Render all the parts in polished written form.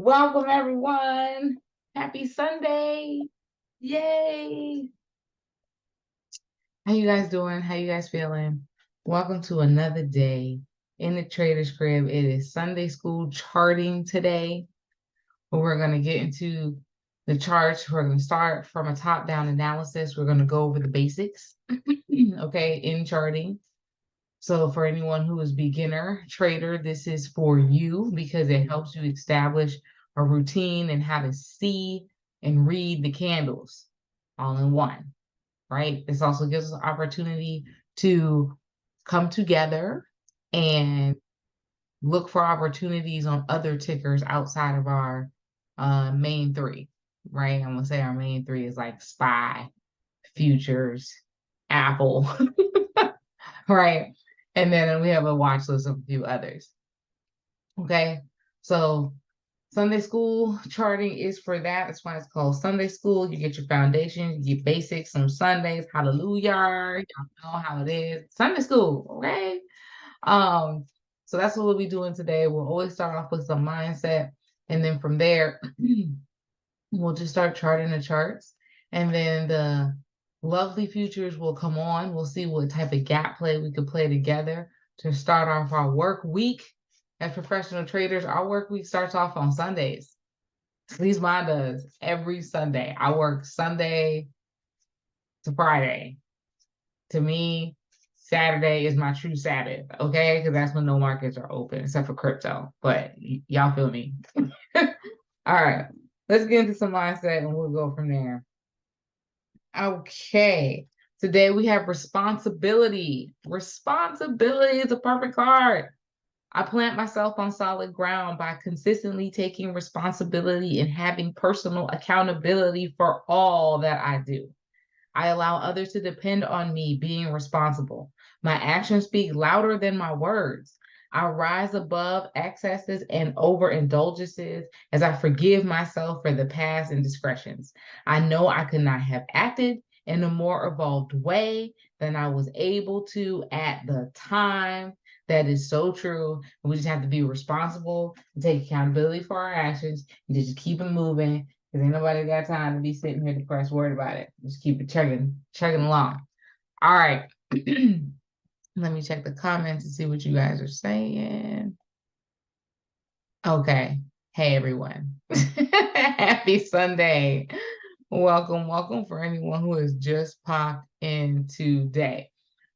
Welcome, everyone. Happy Sunday. Yay. How you guys doing? How you guys feeling? Welcome to another day in the Trader's Crib. It is Sunday school charting today, where we're going to get into the charts. We're going to start from a top-down analysis. We're going to go over the basics, okay, in charting. So for anyone who is beginner trader, this is for you because it helps you establish a routine and how to see and read the candles all in one, right? This also gives us an opportunity to come together and look for opportunities on other tickers outside of our main three, right? I'm gonna say our main three is like SPY, futures, Apple, right? And then we have a watch list of a few others. Okay, so Sunday school charting is for that. That's why it's called Sunday school. You get your foundation, you get basics on Sundays. Hallelujah. Y'all know how it is. Sunday school, okay? So that's what we'll be doing today. We'll always start off with some mindset, and then from there, we'll just start charting the charts. And then the lovely futures will come on. We'll see what type of gap play we could play together to start off our work week. As professional traders, our work week starts off on Sundays. At least mine does every Sunday. I work Sunday to Friday. To me, Saturday is my true Sabbath, okay? Because that's when no markets are open, except for crypto. But y'all feel me. All right, let's get into some mindset and we'll go from there. Okay, today we have responsibility. Responsibility is a perfect card. I plant myself on solid ground by consistently taking responsibility and having personal accountability for all that I do. I allow others to depend on me being responsible. My actions speak louder than my words. I rise above excesses and overindulgences as I forgive myself for the past indiscretions. I know I could not have acted in a more evolved way than I was able to at the time. That is so true. We just have to be responsible and take accountability for our actions and just keep it moving. Because ain't nobody got time to be sitting here depressed, worried about it. Just keep it chugging along. All right. Let me check the comments and see what you guys are saying. Okay. Hey, everyone. Happy Sunday. Welcome, welcome for anyone who has just popped in today.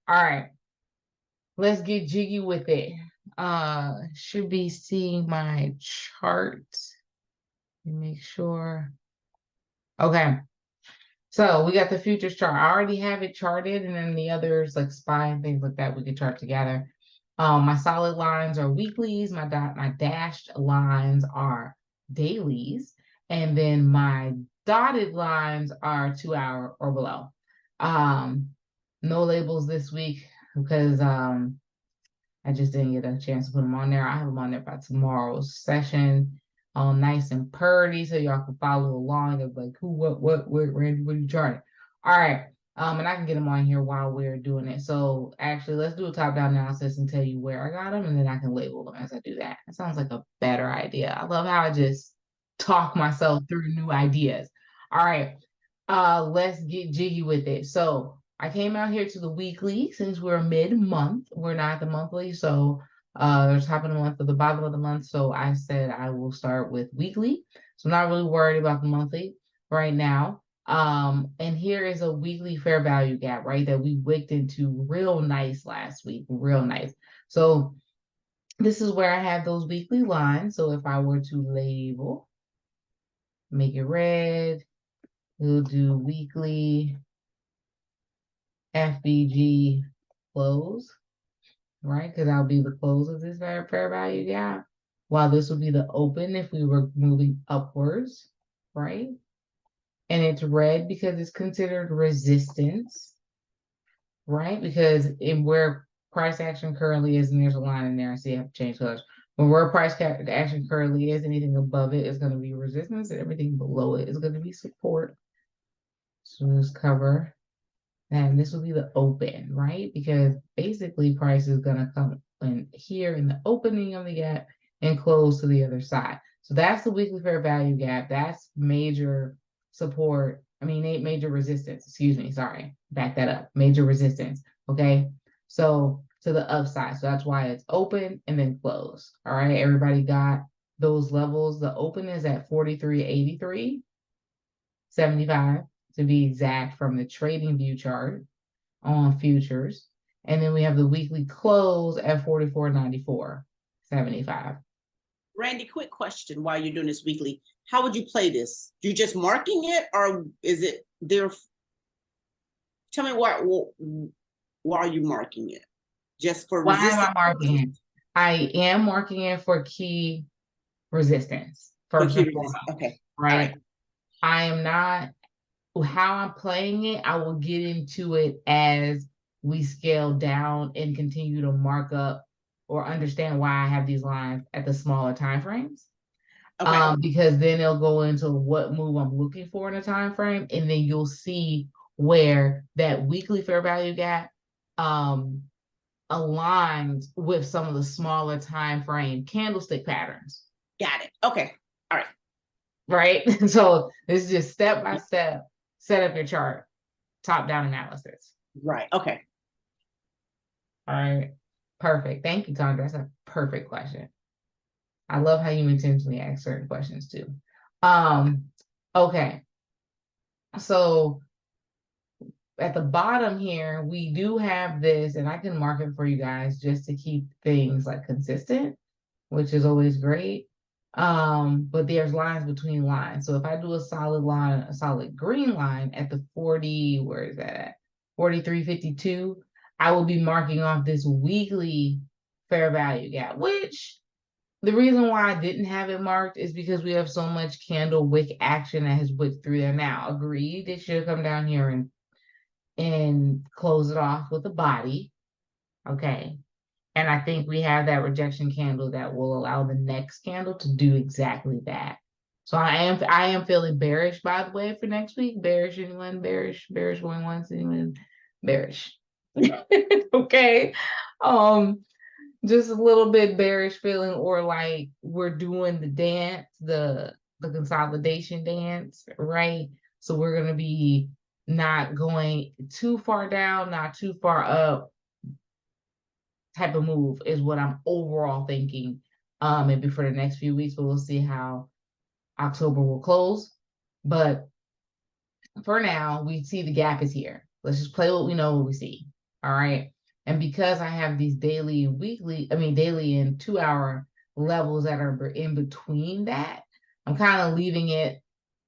All right. Let's get jiggy with it. Should be seeing my chart. Let me make sure. Okay. So we got the futures chart. I already have it charted, and then the others like SPY and things like that we can chart together. My solid lines are weeklies. My dashed lines are dailies, and then my dotted lines are 2 hour or below. No labels this week because I just didn't get a chance to put them on there. I have them on there by tomorrow's session, nice and purdy, so y'all can follow along of like who, what, Randy, what are you charting? All right, and I can get them on here while we're doing it. So actually, let's do a top-down analysis and tell you where I got them, and then I can label them as I do that. That sounds like a better idea. I love how I just talk myself through new ideas. All right, let's get jiggy with it. So I came out here to the weekly since we're mid-month. We're not the monthly, so there's top of the month or the bottom of the month. So I said I will start with weekly. So I'm not really worried about the monthly right now. And here is a weekly fair value gap, right? That we wicked into real nice last week, real nice. So this is where I have those weekly lines. So if I were to label, make it red, we'll do weekly FBG close, right? Because that'll be the close of this fair value gap. While this would be the open if we were moving upwards, right? And it's red because it's considered resistance, right? Because in where price action currently is, and there's a line in there, I see I have to change colors. When where price action currently is, anything above it is going to be resistance, and everything below it is going to be support. So let's cover. And this will be the open, right? Because basically price is going to come in here in the opening of the gap and close to the other side. So that's the weekly fair value gap. That's major support. I mean, major resistance. Excuse me. Sorry. Back that up. Major resistance. Okay. So to the upside. So that's why it's open and then close. All right. Everybody got those levels. The open is at 43.83.75 to be exact from the trading view chart on futures. And then we have the weekly close at 44.94.75. Randy, quick question while you're doing this weekly. How would you play this? You just marking it, or is it there? Tell me why are you marking it? Just for resistance? Why am I marking it? I am marking it for key resistance. First and foremost. Okay. Right? I am not, how I'm playing it, I will get into it as we scale down and continue to mark up or understand why I have these lines at the smaller time frames. Okay. Because then it'll go into what move I'm looking for in a time frame, and then you'll see where that weekly fair value gap aligns with some of the smaller time frame candlestick patterns. Got it. Okay. All right. Right. So this is just step by step, set up your chart, top down analysis. Right. Okay. All right. Perfect. Thank you, Tondra. That's a perfect question. I love how you intentionally ask certain questions too. Okay. So at the bottom here, we do have this, and I can mark it for you guys just to keep things like consistent, which is always great. But there's lines between lines. So if I do a solid line, a solid green line at the 40, where is that at? 43.52, I will be marking off this weekly fair value gap, which the reason why I didn't have it marked is because we have so much candle wick action that has wicked through there now. Agreed, it should come down here and close it off with a body. Okay. And I think we have that rejection candle that will allow the next candle to do exactly that. So I am feeling bearish, by the way, for next week. Bearish, anyone? Bearish going once, anyone? Bearish. Okay. Just a little bit bearish feeling, or like we're doing the dance, the consolidation dance, right? So we're gonna be not going too far down, not too far up type of move is what I'm overall thinking. Maybe for the next few weeks, but we'll see how October will close. But for now, we see the gap is here. Let's just play what we know, what we see. All right. And because I have these daily and daily and 2 hour levels that are in between that, I'm kind of leaving it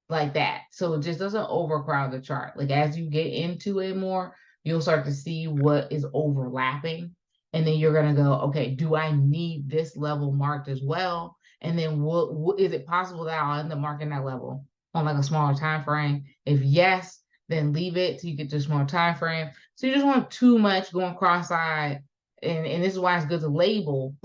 like that. So it just doesn't overcrowd the chart. Like as you get into it more, you'll start to see what is overlapping. And then you're going to go, okay, do I need this level marked as well? And then what is it possible that I'll end up marking that level on like a smaller time frame? If yes, then leave it till you get to a smaller time frame. So you just want too much going cross-eyed. And this is why it's good to label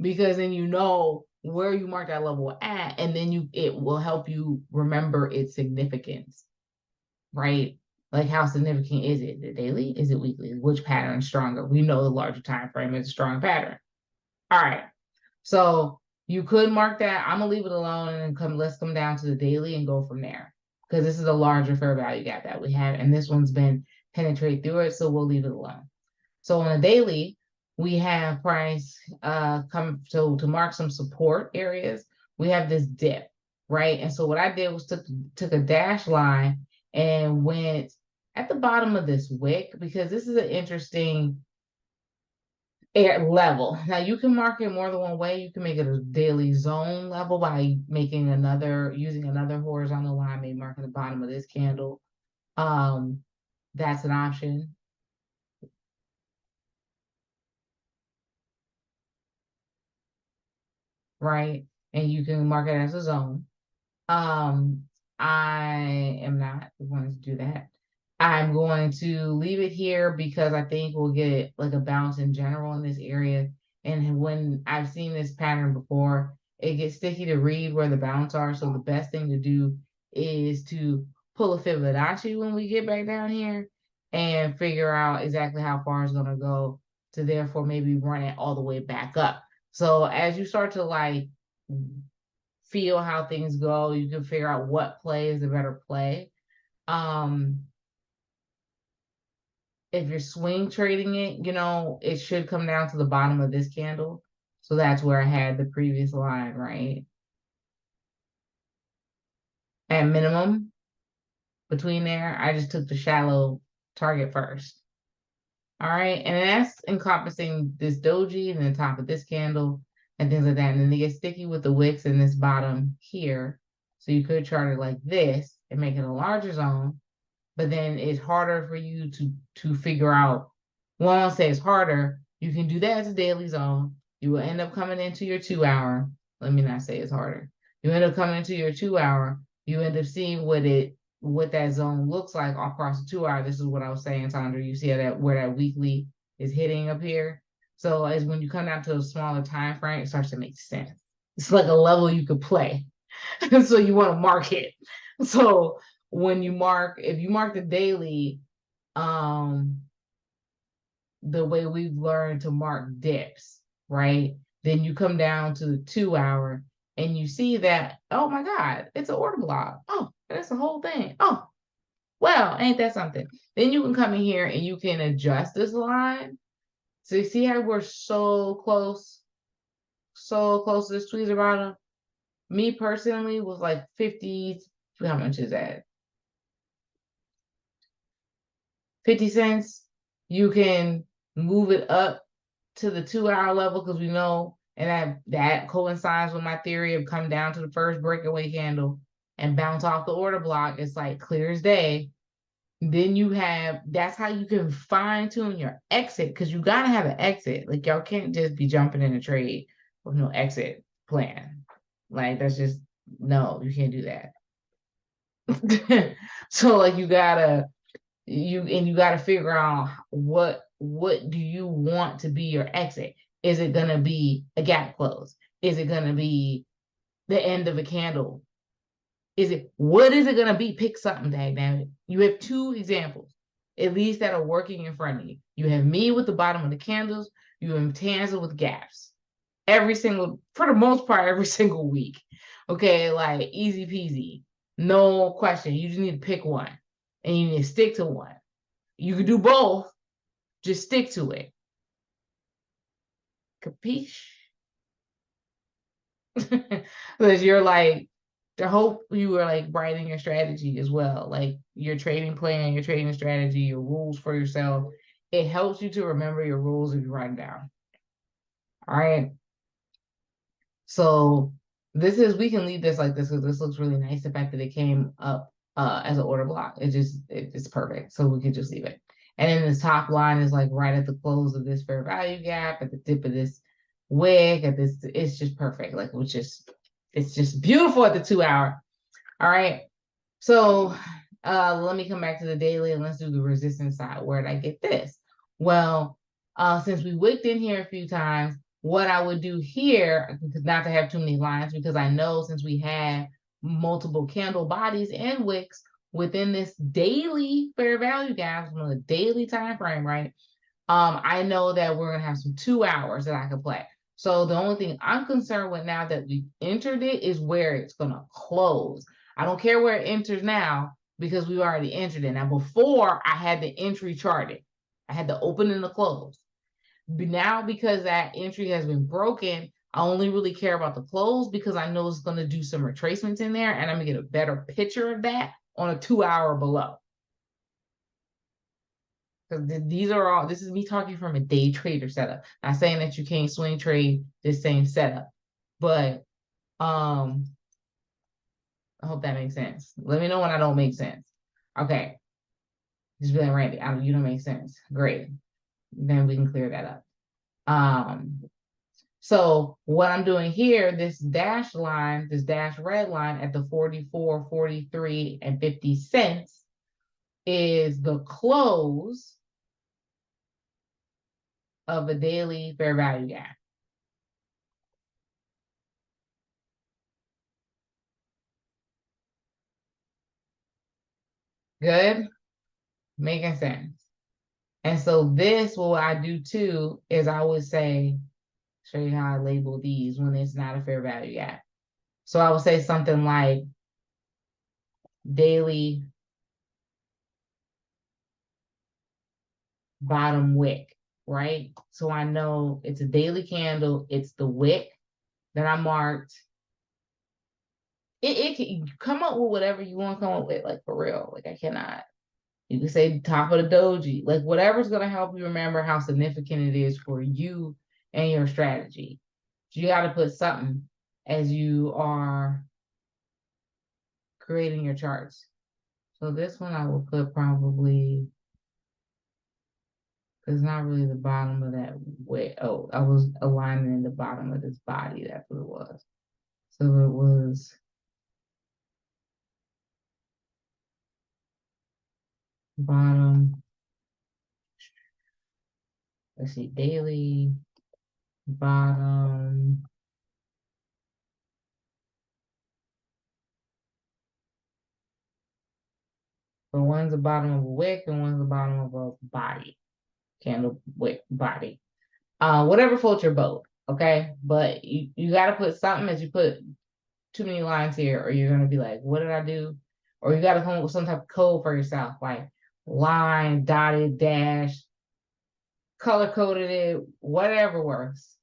because then you know where you mark that level at, and then it will help you remember its significance, right? Like how significant is it? Is it daily? Is it weekly? Which pattern is stronger? We know the larger time frame is a strong pattern. All right. So you could mark that. I'm gonna leave it alone and let's come down to the daily and go from there. Because this is a larger fair value gap that we have, and this one's been penetrate through it, so we'll leave it alone. So on a daily, we have price to mark some support areas. We have this dip, right? And so what I did was took a dash line and went at the bottom of this wick, because this is an interesting level. Now you can mark it more than one way. You can make it a daily zone level by using another horizontal line, maybe marking the bottom of this candle. That's an option. Right? And you can mark it as a zone. I am not going to do that. I'm going to leave it here because I think we'll get like a bounce in general in this area. And when I've seen this pattern before, it gets sticky to read where the bounce are. So the best thing to do is to pull a Fibonacci when we get back down here and figure out exactly how far it's going to go to therefore maybe run it all the way back up. So as you start to like feel how things go, you can figure out what play is a better play. If you're swing trading it, it should come down to the bottom of this candle. So that's where I had the previous line, right? At minimum, between there, I just took the shallow target first. All right, and that's encompassing this doji and the top of this candle and things like that. And then they get sticky with the wicks in this bottom here. So you could chart it like this and make it a larger zone, but then it's harder for you to figure out. Well, I won't say it's harder. You can do that as a daily zone. You will end up coming into your 2 hour. Let me not say it's harder. You end up coming into your 2 hour. You end up seeing what that zone looks like across the 2 hour. This is what I was saying, Sandra. You see how that where that weekly is hitting up here. So as when you come down to a smaller time frame, it starts to make sense. It's like a level you could play. So you want to mark it. So when if you mark the daily, the way we've learned to mark dips, right? Then you come down to the 2 hour and you see that, oh my God, it's an order block. Oh, that's the whole thing. Oh, well, ain't that something? Then you can come in here and you can adjust this line. So you see how we're so close to this tweezer bottom? Me personally was like 50, how much is that? 50 cents. You can move it up to the 2 hour level because we know, and that coincides with my theory of come down to the first breakaway candle and bounce off the order block. It's like clear as day. Then that's how you can fine tune your exit, because you got to have an exit. Like y'all can't just be jumping in a trade with no exit plan. Like that's just, no, you can't do that. So like you gotta figure out what do you want to be your exit. Is it gonna be a gap close? Is it gonna be the end of a candle? What is it gonna be? Pick something, dang. You have two examples, at least, that are working in front of you. You have me with the bottom of the candles, you have Tanza with gaps. For the most part, every single week. Okay, like easy peasy. No question. You just need to pick one and you need to stick to one. You can do both, just stick to it. Capiche? Because you're like, I hope you were like writing your strategy as well, like your trading plan, your trading strategy, your rules for yourself. It helps you to remember your rules if you write them down. All right. So we can leave this like this because this looks really nice. The fact that it came up as an order block, it's perfect. So we can just leave it. And then the top line is like right at the close of this fair value gap, at the tip of this wick, it's just perfect. Like it's just beautiful at the 2 hour. All right. So let me come back to the daily and let's do the resistance side. Where did I get this? Well, since we wicked in here a few times, what I would do here, not to have too many lines, because I know since we have multiple candle bodies and wicks within this daily fair value gap, on a daily time frame, right? I know that we're gonna have some 2 hours that I can play. So the only thing I'm concerned with now that we entered it is where it's gonna close. I don't care where it enters now because we already entered it. Now before I had the entry charted, I had the open and the close. But now because that entry has been broken, I only really care about the close because I know it's gonna do some retracements in there and I'm gonna get a better picture of that on a 2 hour below. Because this is me talking from a day trader setup. Not saying that you can't swing trade this same setup, but I hope that makes sense. Let me know when I don't make sense. Okay. Just be like, Randy, you don't make sense. Great. Then we can clear that up. So what I'm doing here, this dash red line at the 44, 43, and 50 cents is the close of a daily fair value gap. Good? Making sense. And so this, what I do too, is I would say show you how I label these when it's not a fair value gap. So I would say something like daily bottom wick, right? So I know it's a daily candle, it's the wick that I marked. It can come up with whatever you want to come up with, like for real. Like I cannot. You can say top of the doji, like whatever's gonna help you remember how significant it is for you and your strategy. So you got to put something as you are creating your charts. So this one I will put probably, it's not really the bottom of that way. Oh, I was aligning the bottom of this body. That's what it was. So it was bottom. Let's see, daily bottom. So one's the bottom of a wick and one's the bottom of a body. Candle wick body. Whatever floats your boat. Okay. But you got to put something as you put too many lines here, or you're going to be like, what did I do? Or you got to come up with some type of code for yourself, like line, dotted, dash, color coded it, whatever works.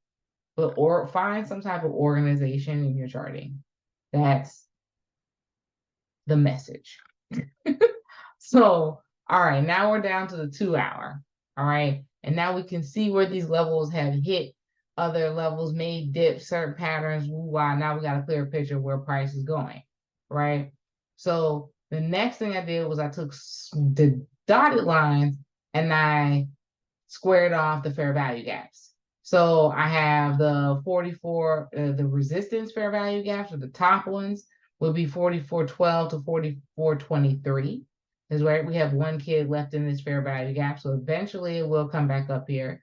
But or find some type of organization in your charting. That's the message. So, all right, now we're down to the 2 hour. All right. And now we can see where these levels have hit other levels, made dips, certain patterns. Wow, now we got a clear picture of where price is going. Right. So the next thing I did was I took the dotted lines and I squared off the fair value gaps. So I have the 44, the resistance fair value gaps, or the top ones would be 44.12 to 44.23. Is where we have one kid left in this fair value gap. So eventually it will come back up here.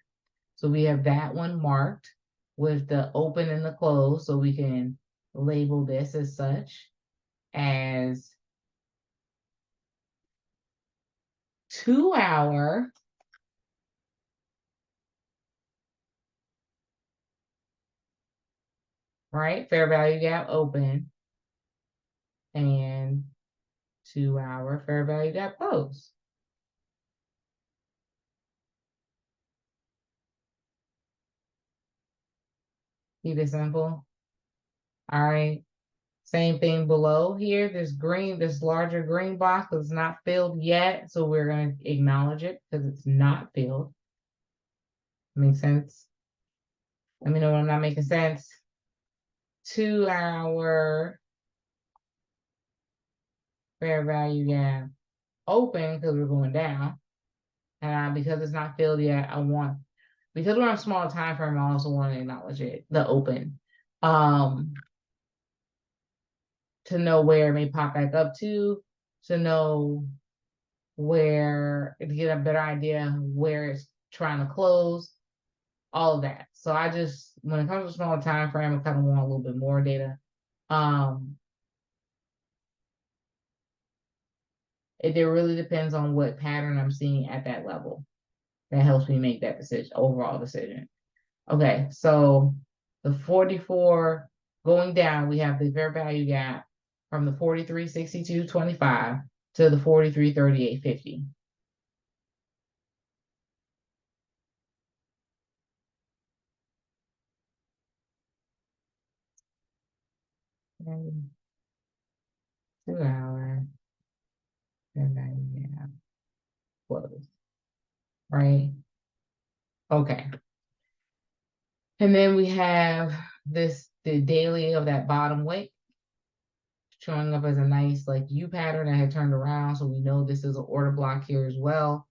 So we have that one marked with the open and the close. So we can label this as such as 2 hour right? Fair value gap open and 2 hour fair value gap close. Keep it simple. All right. Same thing below here. This larger green box is not filled yet. So we're going to acknowledge it because it's not filled. Makes sense? Let me know when I'm not making sense. 2 hour fair value gap open because we're going down. And because it's not filled yet, because we're on a smaller time frame, I also want to acknowledge it, the open. To know where it may pop back up to know where, to get a better idea where it's trying to close, all of that. So I just, when it comes to smaller time frame, I kind of want a little bit more data. It really depends on what pattern I'm seeing at that level. That helps me make that overall decision. Okay, so the 44 going down, we have the fair value gap from the 43.62.25 to the 43.38.50. Okay. 2 hour fair value gap close. Right? Okay. And then we have the daily of that bottom wick showing up as a nice like U pattern that had turned around. So we know this is an order block here as well.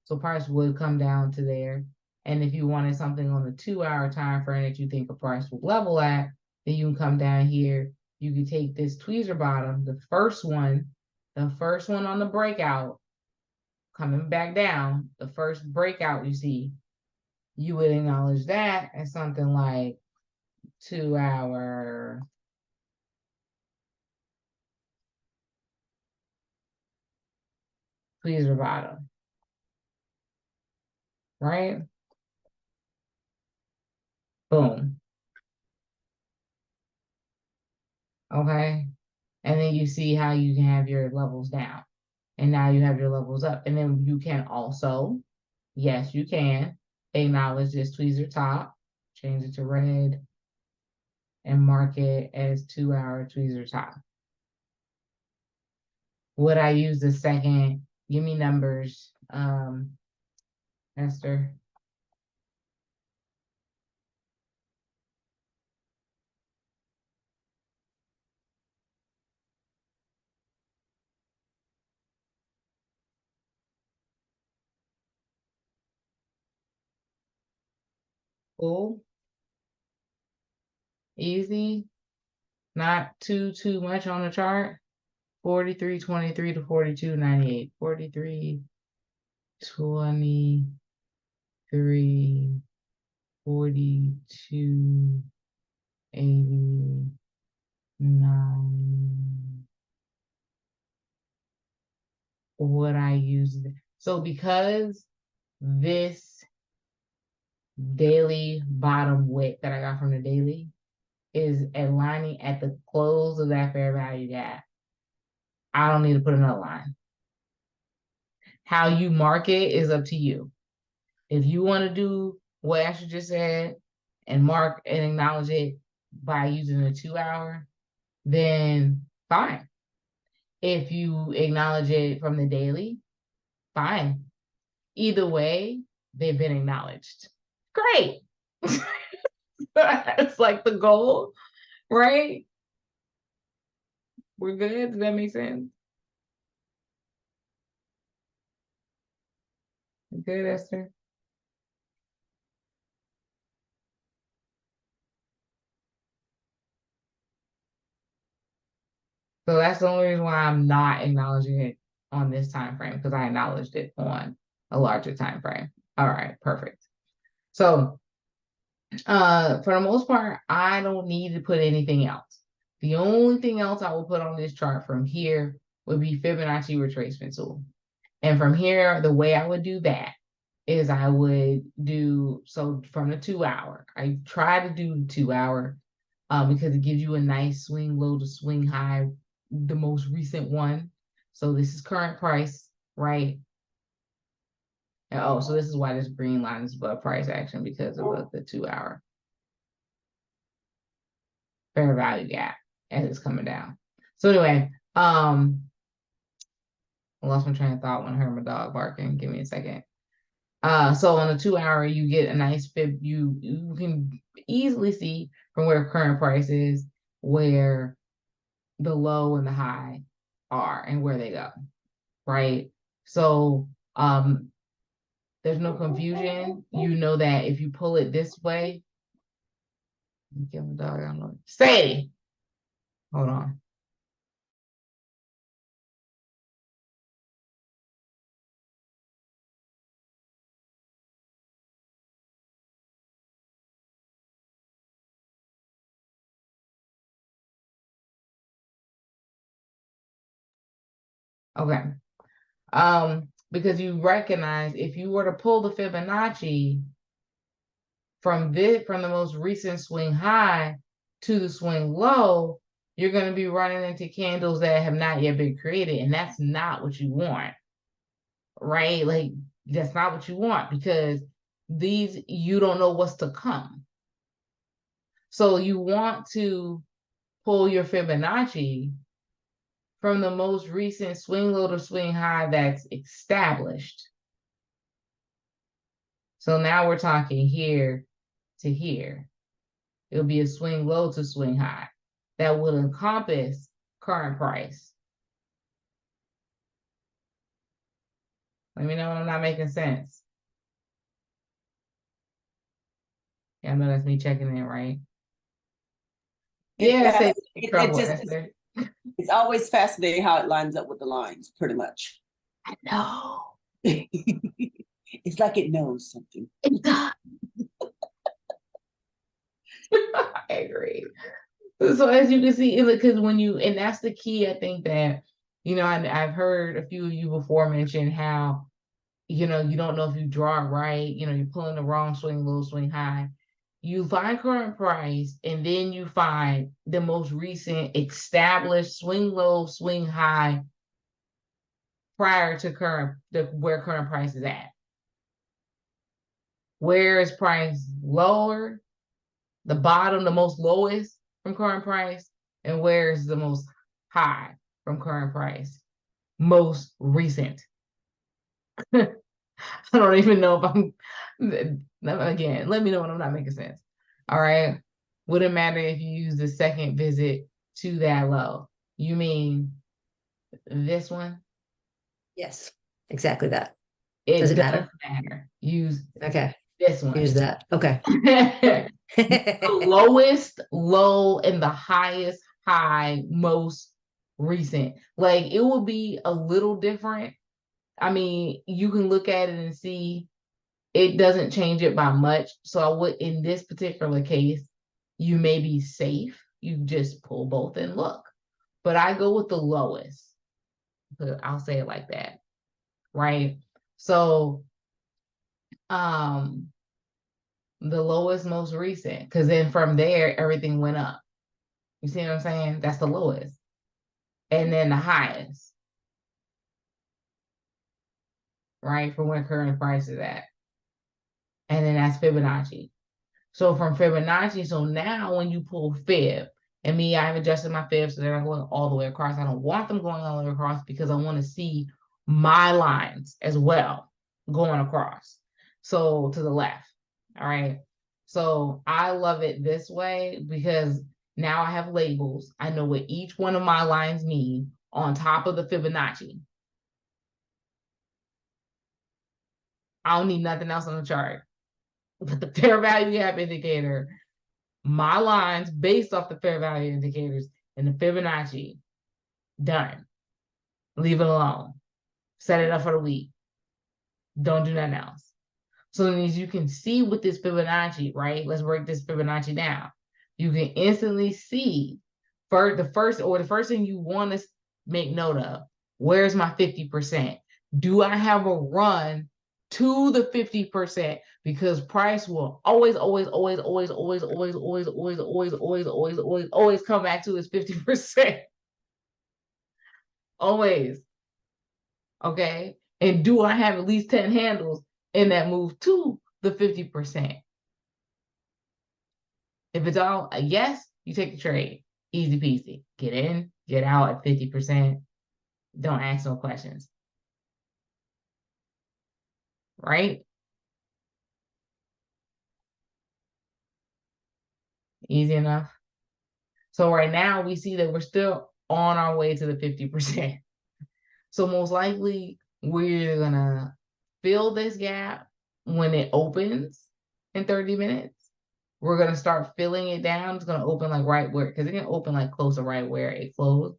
So price would come down to there. And if you wanted something on the 2 hour time frame that you think a price will level at, then you can come down here. You can take this tweezer bottom, the first one on the breakout, coming back down, the first breakout you see, you would acknowledge that as something like 2 hour tweezer bottom, right? Boom. Okay. And then you see how you can have your levels down. And now you have your levels up. And then you can also, yes, you can acknowledge this tweezer top, change it to red, and mark it as 2-hour tweezer top. Would I use the second? Give me numbers, Esther. Cool, easy, not too much on the chart. 43.23 to 42.98. 43.23, 42.89. Would I use it? So because this daily bottom wick that I got from the daily is aligning at the close of that fair value gap, I don't need to put another line. How you mark it is up to you. If you want to do what Ashley just said and mark and acknowledge it by using a 2-hour, then fine. If you acknowledge it from the daily, fine. Either way, they've been acknowledged. Great. That's like the goal, right? We're good. Does that make sense? Good, Esther. So that's the only reason why I'm not acknowledging it on this time frame, because I acknowledged it on a larger time frame. All right, perfect. So for the most part, I don't need to put anything else. The only thing else I will put on this chart from here would be Fibonacci retracement tool. And from here, the way I would do that is I would do, so from the 2-hour, I try to do the 2-hour because it gives you a nice swing low to swing high, the most recent one. So this is current price, right? And, oh, so this is why this green line is above price action, because of the 2-hour fair value gap as it's coming down. So anyway, I lost my train of thought when I heard my dog barking. Give me a second. So on the 2-hour, you get a nice fib. You can easily see from where current price is, where the low and the high are and where they go, right? So there's no confusion. You know that if you pull it this way, give my dog, I don't know. Say, hold on. Okay. Because you recognize if you were to pull the Fibonacci from the most recent swing high to the swing low, you're going to be running into candles that have not yet been created, and that's not what you want, right? Like, that's not what you want, because these, you don't know what's to come. So you want to pull your Fibonacci from the most recent swing low to swing high that's established. So now we're talking here to here. It'll be a swing low to swing high that will encompass current price. Let me know when I'm not making sense. Yeah, I know that's me checking in, right? Yeah, I said trouble, Esther. It's always fascinating how it lines up with the lines, pretty much. I know. It's like it knows something. It does. I agree. So as you can see, because when you, and that's the key, I think that, you know, I've heard a few of you before mention how, you know, you don't know if you draw it right, you know, you're pulling the wrong swing low, swing high. you find current price, and then you find the most recent established swing low, swing high prior to where current price is at. Where is price lower? The bottom, the most lowest from current price, and where is the most high from current price? Most recent. I don't even know if I'm, again, let me know when I'm not making sense. All right. Wouldn't matter if you use the second visit to that low. You mean this one? Yes, exactly that. It Does it doesn't matter? matter. Use Okay, this one. use that. Okay. The lowest low and the highest high, most recent. Like it will be a little different. I mean, you can look at it and see it doesn't change it by much. So I would, in this particular case, you may be safe. You just pull both and look. But I go with the lowest. I'll say it like that. Right. So the lowest most recent, because then from there everything went up. You see what I'm saying? That's the lowest. And then the highest, right? From where current price is at. And then that's Fibonacci. So from Fibonacci, so now when you pull Fib, and me, I've adjusted my Fib so they're not going all the way across. I don't want them going all the way across because I want to see my lines as well going across. So to the left. All right. So I love it this way because now I have labels. I know what each one of my lines mean on top of the Fibonacci. I don't need nothing else on the chart. But the fair value gap indicator, my lines based off the fair value indicators and the Fibonacci, done. Leave it alone. Set it up for the week. Don't do nothing else. So then as you can see with this Fibonacci, right? Let's break this Fibonacci down. You can instantly see the first thing you want to make note of. Where's my 50%? Do I have a run to the 50%? Because price will always come back to its 50%. Always. Okay. And do I have at least 10 handles in that move to the 50%? If it's all a yes, you take the trade. Easy peasy. Get in, get out at 50%. Don't ask no questions. Right? Easy enough. So right now we see that we're still on our way to the 50%. So most likely we're gonna fill this gap when it opens in 30 minutes. We're gonna start filling it down. It's gonna open like right where, because it can open like close to right where it closed,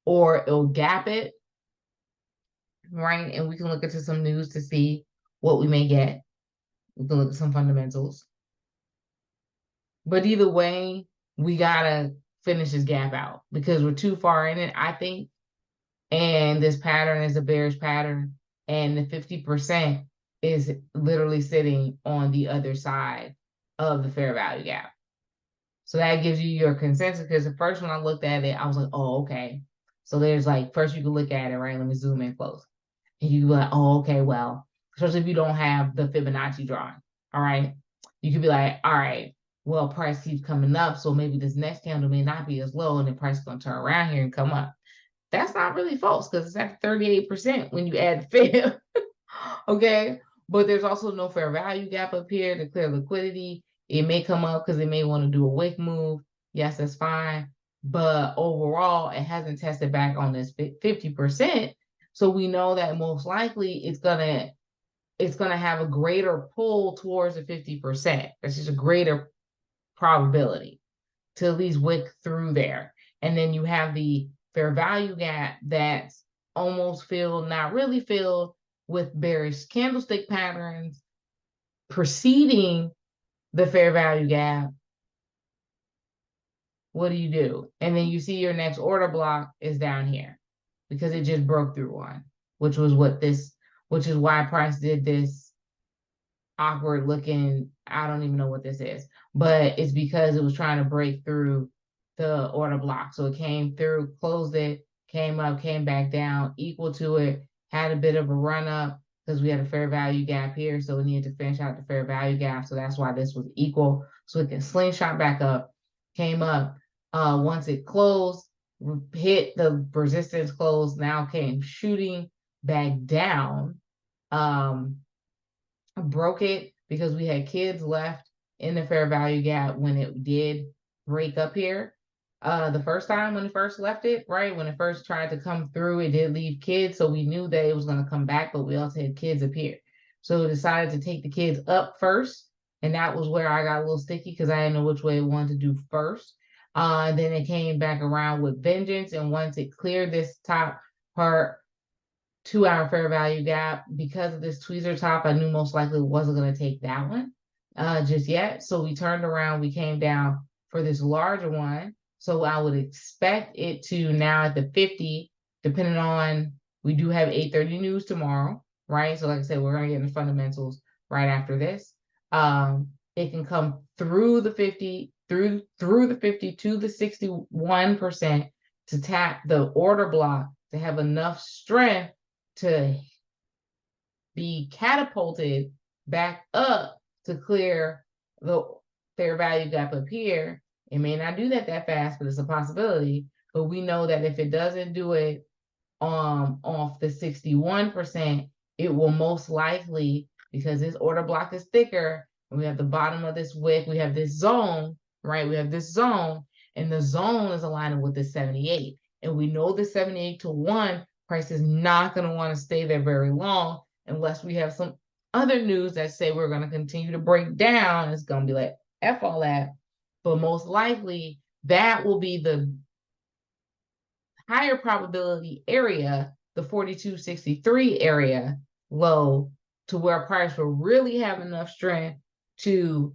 or it'll gap it, right? And we can look into some news to see what we may get. We can look at some fundamentals. But either way, we gotta finish this gap out because we're too far in it, I think. And this pattern is a bearish pattern, and the 50% is literally sitting on the other side of the fair value gap. So that gives you your consensus, because the first when I looked at it, I was like, oh, okay. So there's like, first you can look at it, right? Let me zoom in close. And you can be like, oh, okay, well, especially if you don't have the Fibonacci drawing, all right? You could be like, all right, well, price keeps coming up, so maybe this next candle may not be as low, and the price is going to turn around here and come up. That's not really false because it's at 38% when you add the Fib, okay? But there's also no fair value gap up here to clear liquidity. It may come up because it may want to do a wick move. Yes, that's fine. But overall, it hasn't tested back on this 50%. So we know that most likely it's gonna have a greater pull towards the 50%. That's just a greater probability to at least wick through there. And then you have the fair value gap that's almost filled, not really filled, with bearish candlestick patterns preceding the fair value gap. What do? And then you see your next order block is down here because it just broke through one, which is why price did this awkward looking. I don't even know what this is, but it's because it was trying to break through the order block. So it came through, closed it, came up, came back down, equal to it, had a bit of a run up because we had a fair value gap here. So we needed to finish out the fair value gap. So that's why this was equal. So it can slingshot back up, came up. Once it closed, hit the resistance close, now came shooting back down. Broke it because we had kids left in the fair value gap when it did break up here. The first time when it first left it, right? When it first tried to come through, it did leave kids. So we knew that it was going to come back, but we also had kids appear. So we decided to take the kids up first. And that was where I got a little sticky because I didn't know which way it wanted to do first. Then it came back around with vengeance. And once it cleared this top part, 2-hour fair value gap, because of this tweezer top, I knew most likely wasn't going to take that one just yet. So we turned around, we came down for this larger one. So I would expect it to now at the 50, depending on, we do have 8:30 news tomorrow, right? So like I said, we're going to get into fundamentals right after this. It can come through the 50, through the 50 to the 61% to tap the order block to have enough strength to be catapulted back up to clear the fair value gap up here. It may not do that fast, but it's a possibility. But we know that if it doesn't do it off the 61%, it will most likely, because this order block is thicker, and we have the bottom of this wick, we have this zone, right? We have this zone, and the zone is aligning with the 78. And we know the 78 to 1 price is not going to want to stay there very long unless we have some other news that say we're going to continue to break down. It's going to be like F all that. But most likely that will be the higher probability area, the 42.63 area low, to where price will really have enough strength to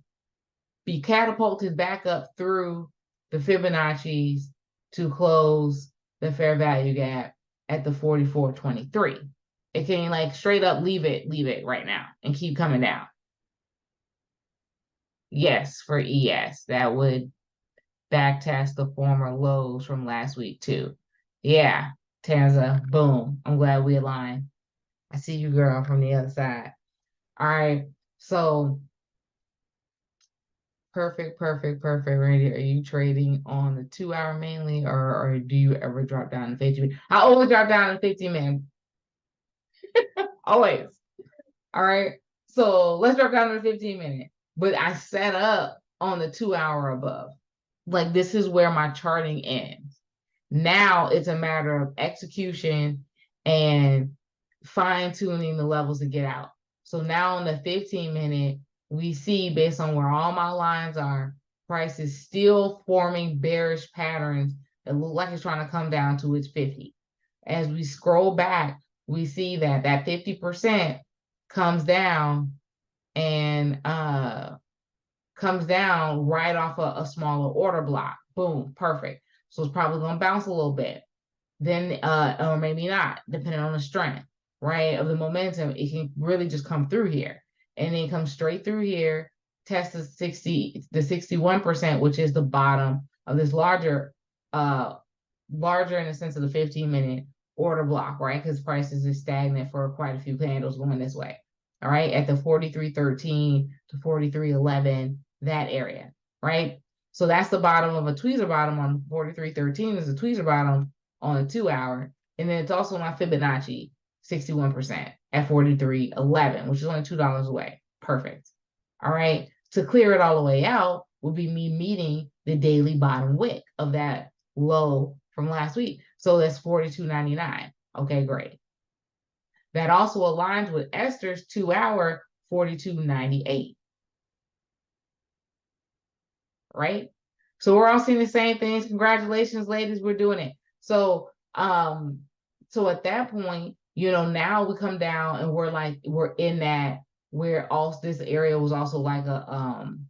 be catapulted back up through the Fibonacci's to close the fair value gap at the 44.23. It can like straight up leave it right now and keep coming down. Yes, for ES, that would backtest the former lows from last week too. Yeah, Tanza, boom. I'm glad we aligned. I see you, girl, from the other side. All right, so perfect. Randy, are you trading on the 2-hour mainly, or do you ever drop down to 15? I always drop down to 15 minutes. Always. All right. So let's drop down to the 15-minute. But I set up on the 2-hour above. Like this is where my charting ends. Now it's a matter of execution and fine-tuning the levels to get out. So now on the 15-minute, we see based on where all my lines are, price is still forming bearish patterns that look like it's trying to come down to its 50. As we scroll back, we see that 50% comes down and comes down right off a smaller order block. Boom, perfect. So it's probably going to bounce a little bit. Then, or maybe not, depending on the strength, right, of the momentum. It can really just come through here. And then come straight through here, test the 61%, which is the bottom of this larger in the sense of the 15-minute order block, right? Because prices is stagnant for quite a few candles going this way. All right, at the 43.13 to 43.11, that area, right? So that's the bottom of a tweezer bottom on 43.13 is a tweezer bottom on a 2-hour. And then it's also my Fibonacci, 61% at 43.11, which is only $2 away. Perfect. All right. To clear it all the way out would be me meeting the daily bottom wick of that low from last week. So that's 42.99. Okay, great. That also aligns with Esther's 2-hour 42.98. Right? So we're all seeing the same things. Congratulations, ladies, we're doing it. So so at that point, you know, now we come down and we're in that where also this area was also like an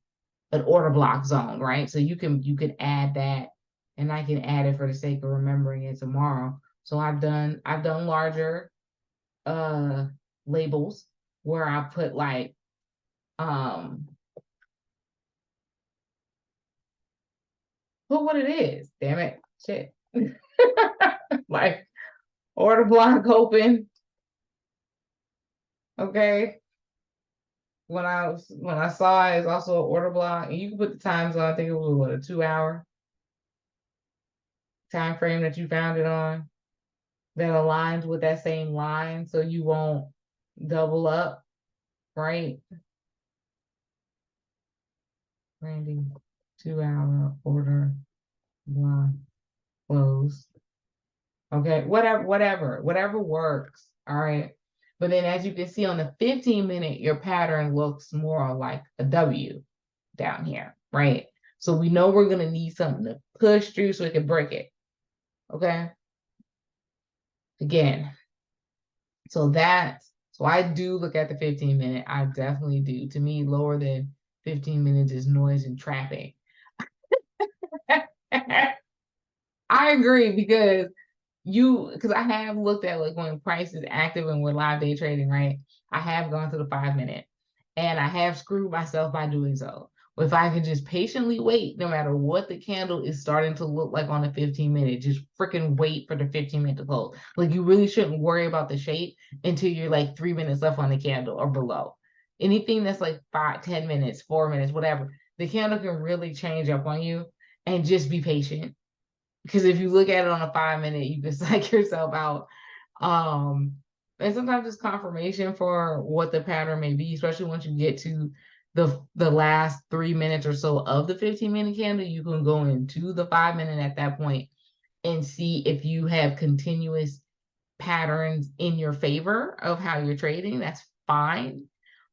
order block zone, right? So you can add that, and I can add it for the sake of remembering it tomorrow. So I've done larger labels where I put like Put what it is, damn it. Shit. Like order block open. Okay. When I saw it, it's also an order block, and you can put the times on. I think it was what, a 2-hour time frame that you found it on that aligns with that same line, so you won't double up, right? Randy, 2-hour order block close. Okay, whatever works. All right. But then as you can see on the 15-minute, your pattern looks more like a W down here, right? So we know we're gonna need something to push through so we can break it. Okay. Again, so I do look at the 15-minute. I definitely do. To me, lower than 15 minutes is noise and traffic. I agree because I have looked at like when price is active and we're live day trading, right? I have gone to the 5-minute and I have screwed myself by doing so. But if I can just patiently wait, no matter what the candle is starting to look like on the 15-minute, just freaking wait for the 15-minute to close. Like you really shouldn't worry about the shape until you're like 3 minutes left on the candle or below. Anything that's like 5, 10 minutes, 4 minutes, whatever, the candle can really change up on you, and just be patient. Because if you look at it on a 5-minute, you can psych yourself out. And sometimes it's confirmation for what the pattern may be, especially once you get to the last 3 minutes or so of the 15-minute candle. You can go into the 5-minute at that point and see if you have continuous patterns in your favor of how you're trading. That's fine.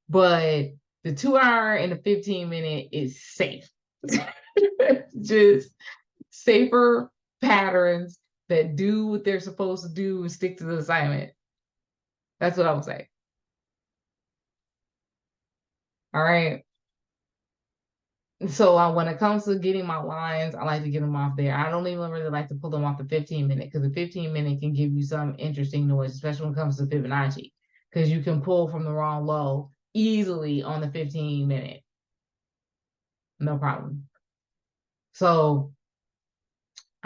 But the 2-hour and the 15-minute is safe. Just safer patterns that do what they're supposed to do and stick to the assignment. That's what I would say. All right. So when it comes to getting my lines, I like to get them off there. I don't even really like to pull them off the 15-minute, because the 15-minute can give you some interesting noise, especially when it comes to Fibonacci, because you can pull from the wrong low easily on the 15-minute. No problem. So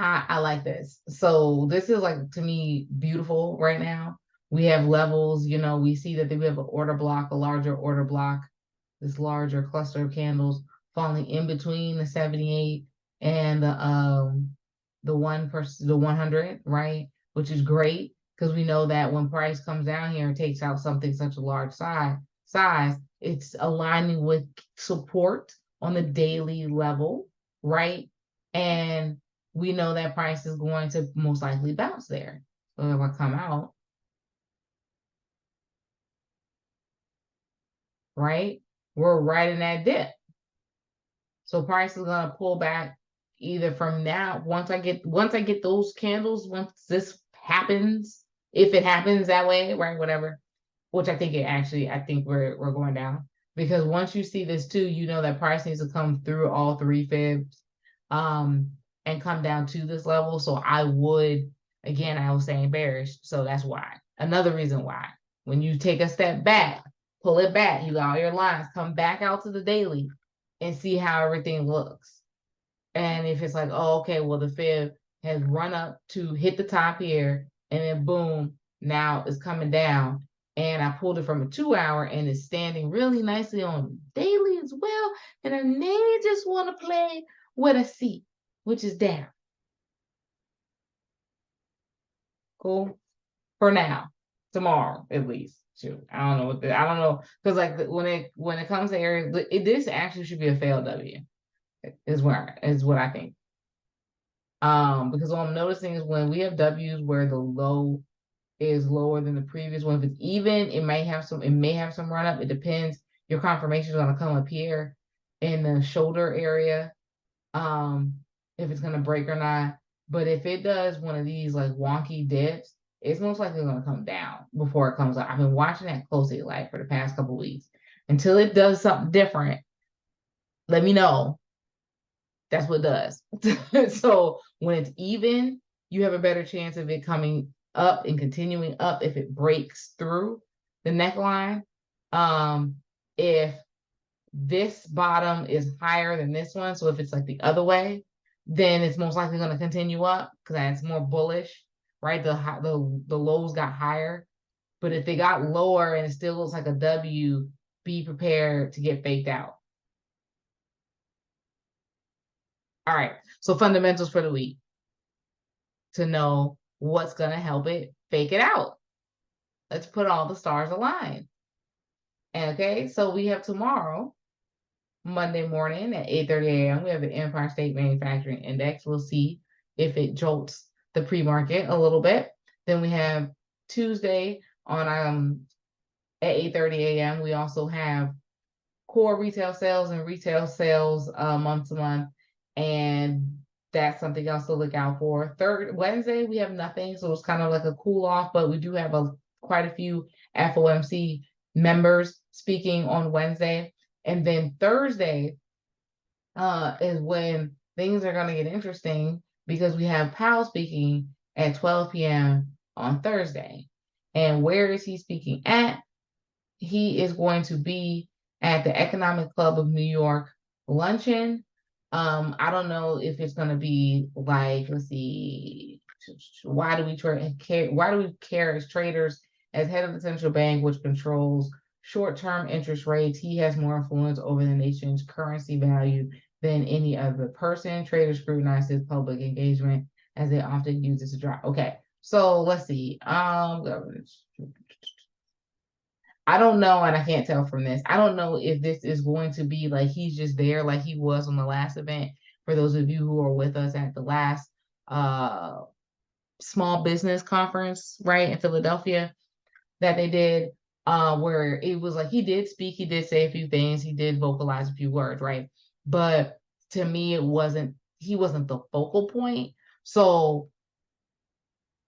I like this. So this is like, to me, beautiful right now. We have levels, we see that we have an order block, a larger order block, this larger cluster of candles falling in between the 78 and the 100, right? Which is great, because we know that when price comes down here and takes out something such a large size, it's aligning with support on the daily level, right? And we know that price is going to most likely bounce there. So if I come out, right, we're right in that dip. So price is going to pull back either from now. Once I get those candles, once this happens, if it happens that way, right, whatever, which I think we're going down, because once you see this too, you know that price needs to come through all 3 fibs, and come down to this level. So I was saying bearish. So that's why. Another reason why, when you take a step back, pull it back, you got all your lines, come back out to the daily and see how everything looks. And if it's like, oh, okay, well, the fib has run up to hit the top here, and then boom, now it's coming down. And I pulled it from a 2-hour and it's standing really nicely on daily as well. And I may just want to play with a C, which is down. Cool. For now. Tomorrow, at least. Shoot. I don't know. Because like when it comes to areas, this actually should be a failed W. Is what I think. Because what I'm noticing is when we have W's where the low is lower than the previous one, if it's even, it may have some run up. It depends. Your confirmation is going to come up here in the shoulder area, if it's going to break or not. But if it does one of these like wonky dips, it's most likely going to come down before it comes up. I've been watching that closely, like for the past couple of weeks. Until it does something different, let me know. That's what it does. So when it's even, you have a better chance of it coming up and continuing up if it breaks through the neckline. If this bottom is higher than this one. So if it's like the other way, then it's most likely going to continue up because that's more bullish, right? The lows got higher. But if they got lower and it still looks like a W, be prepared to get faked out. All right. So fundamentals for the week to know what's going to help it fake it out. Let's put all the stars aligned. Okay. So we have tomorrow, Monday morning at 8:30 a.m. We have the Empire State Manufacturing Index. We'll see if it jolts the pre-market a little bit. Then we have Tuesday on at 8:30 a.m. We also have core retail sales and retail sales month to month, and that's something else to look out for. Wednesday we have nothing, so it's kind of like a cool off, but we do have quite a few FOMC members speaking on Wednesday. And then Thursday is when things are going to get interesting because we have Powell speaking at 12 p.m. on Thursday. And where is he speaking at? He is going to be at the Economic Club of New York luncheon. I don't know if it's going to be like, let's see, why do we care as traders? As head of the central bank, which controls short-term interest rates, he has more influence over the nation's currency value than any other person. Traders scrutinize his public engagement as they often use this to drive. Okay, so let's see. Governance. I don't know, and I can't tell from this. I don't know if this is going to be like he's just there like he was on the last event. For those of you who are with us at the last small business conference, right, in Philadelphia that they did, where it was like he did speak, he did say a few things, he did vocalize a few words, right? But to me, he wasn't the focal point. So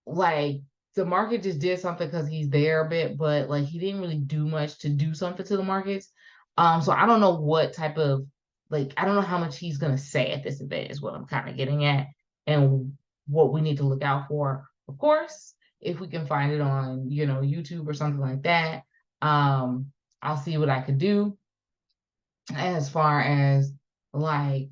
like the market just did something because he's there a bit, but like he didn't really do much to do something to the markets. So I don't know what type of I don't know how much he's gonna say at this event is what I'm kind of getting at, and what we need to look out for. Of course, if we can find it on YouTube or something like that, I'll see what I could do as far as like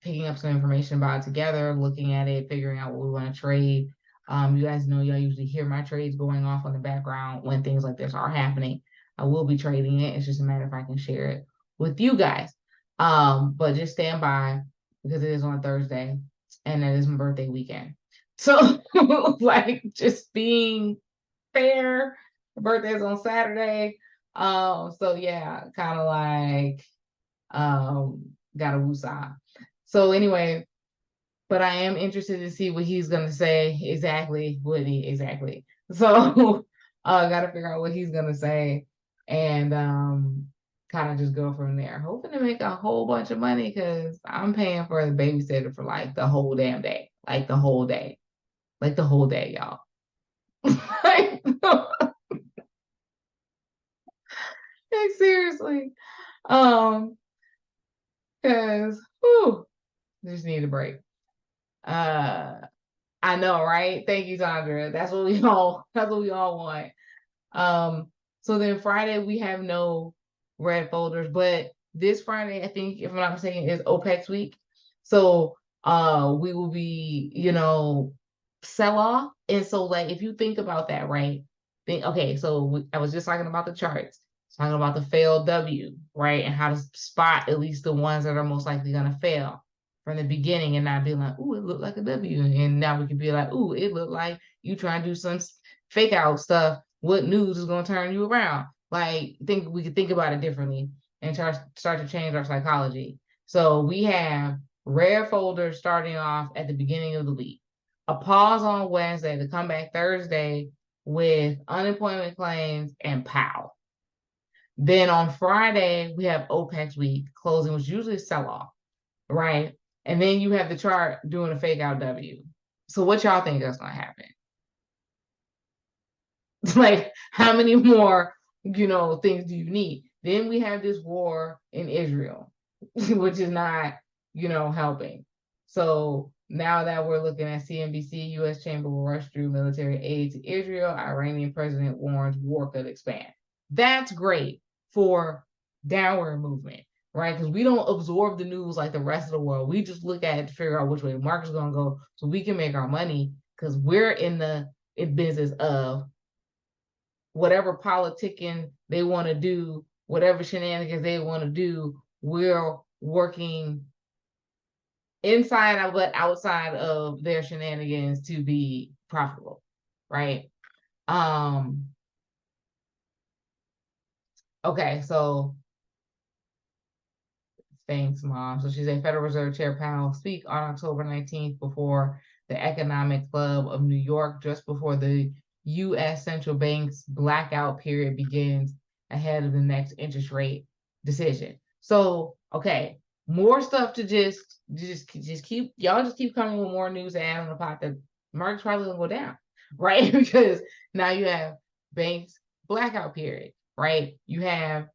picking up some information about it together, looking at it, figuring out what we want to trade. You guys know y'all usually hear my trades going off on the background when things like this are happening. I will be trading it. It's just a matter if I can share it with you guys. But just stand by because it is on Thursday and it is my birthday weekend. So like just being fair, my birthday is on Saturday. So yeah, kind of like got a woosah. So anyway, but I am interested to see what he's gonna say exactly. So gotta figure out what he's gonna say and kind of just go from there. Hoping to make a whole bunch of money because I'm paying for the babysitter for like the whole damn day. Like the whole day, y'all. Like seriously. Because just need a break. I know, right? Thank you, Sandra. That's what we all want. So then Friday we have no red folders, but this Friday, I think, if I'm not mistaken, is OPEX week. So we will be, sell off. And so like if you think about that, right? Okay, so I was just talking about the charts, talking about the failed W, right? And how to spot at least the ones that are most likely gonna fail from the beginning and not be like, ooh, it looked like a W. And now we can be like, ooh, it looked like you trying to do some fake out stuff. What news is going to turn you around? Like, we could think about it differently and start to change our psychology. So we have rare folders starting off at the beginning of the week, a pause on Wednesday to come back Thursday with unemployment claims and Powell. Then on Friday, we have OPEX week closing, which usually is sell-off, right? And then you have the chart doing a fake out W. So what y'all think is going to happen? Like, how many more, things do you need? Then we have this war in Israel, which is not, helping. So now that we're looking at CNBC, U.S. Chamber will rush through military aid to Israel. Iranian president warns war could expand. That's great for downward movement. right? Because we don't absorb the news like the rest of the world. We just look at it to figure out which way the market's going to go so we can make our money, because we're in the business of whatever politicking they want to do, whatever shenanigans they want to do. We're working inside but outside of their shenanigans to be profitable, right? Okay, so thanks, Mom. So she's a Federal Reserve Chair Powell speak on October 19th before the Economic Club of New York, just before the U.S. Central Bank's blackout period begins ahead of the next interest rate decision. So, okay, more stuff to just keep, y'all just keep coming with more news to add on the pot. The market's probably gonna go down, right? Because now you have banks blackout period, right? You have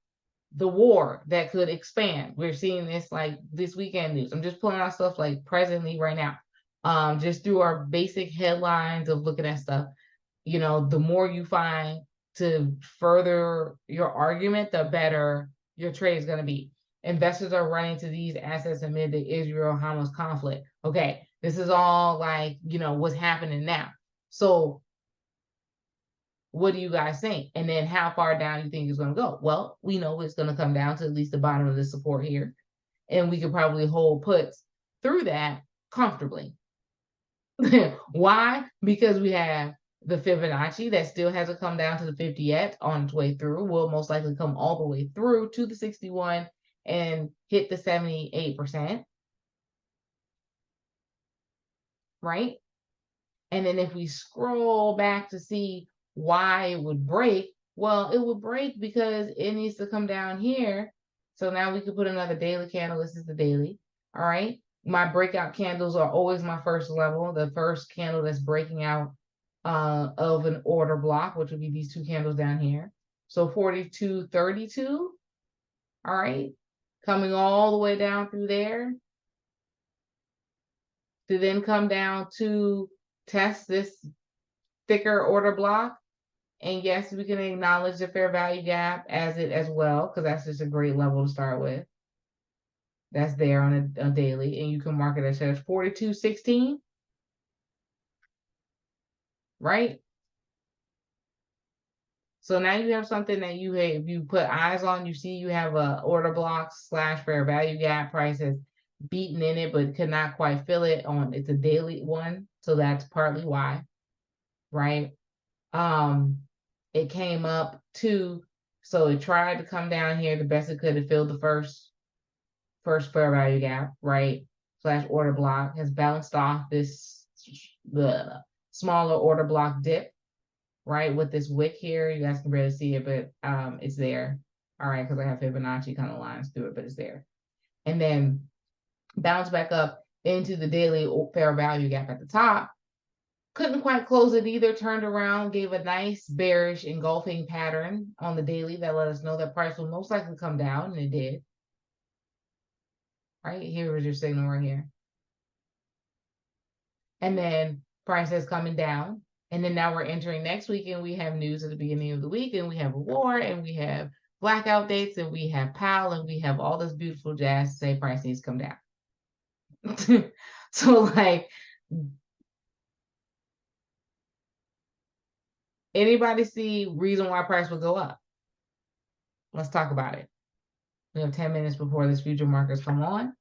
the war that could expand. We're seeing this like this weekend news. I'm just pulling out stuff like presently right now. Just through our basic headlines of looking at stuff. You know, the more you find to further your argument, the better your trade is going to be. Investors are running to these assets amid the Israel-Hamas conflict. Okay, this is all like, you know, what's happening now. So what do you guys think? And then how far down you think it's going to go? Well, we know it's going to come down to at least the bottom of the support here. And we could probably hold puts through that comfortably. Why? Because we have the Fibonacci that still hasn't come down to the 50 yet, on its way through. Will most likely come all the way through to the 61 and hit the 78%. Right? And then if we scroll back to see why it would break, well, it would break because it needs to come down here. So now we could put another daily candle. This is the daily. All right. My breakout candles are always my first level. The first candle that's breaking out of an order block, which would be these two candles down here. So 42.32. All right. Coming all the way down through there. To then come down to test this thicker order block. And yes, we can acknowledge the fair value gap as well, because that's just a great level to start with. That's there on a daily, and you can mark it as 42.16, right? So now you have something that if you put eyes on, you see you have a order block / fair value gap. Price has beaten in it, but could not quite fill it on. It's a daily one, so that's partly why, right? It came up to, so it tried to come down here the best it could to fill the first fair value gap, right? / order block, has bounced off the smaller order block dip, right? With this wick here, you guys can barely see it, but it's there. All right, because I have Fibonacci kind of lines through it, but it's there. And then bounce back up into the daily fair value gap at the top. Couldn't quite close it either, turned around, gave a nice bearish engulfing pattern on the daily that let us know that price will most likely come down, and it did. Right, here was your signal right here. And then price is coming down. And then now we're entering next week, and we have news at the beginning of the week, and we have a war, and we have blackout dates, and we have Powell, and we have all this beautiful jazz to say price needs to come down. So like, anybody see reason why price would go up? Let's talk about it. We have 10 minutes before this future markers come on.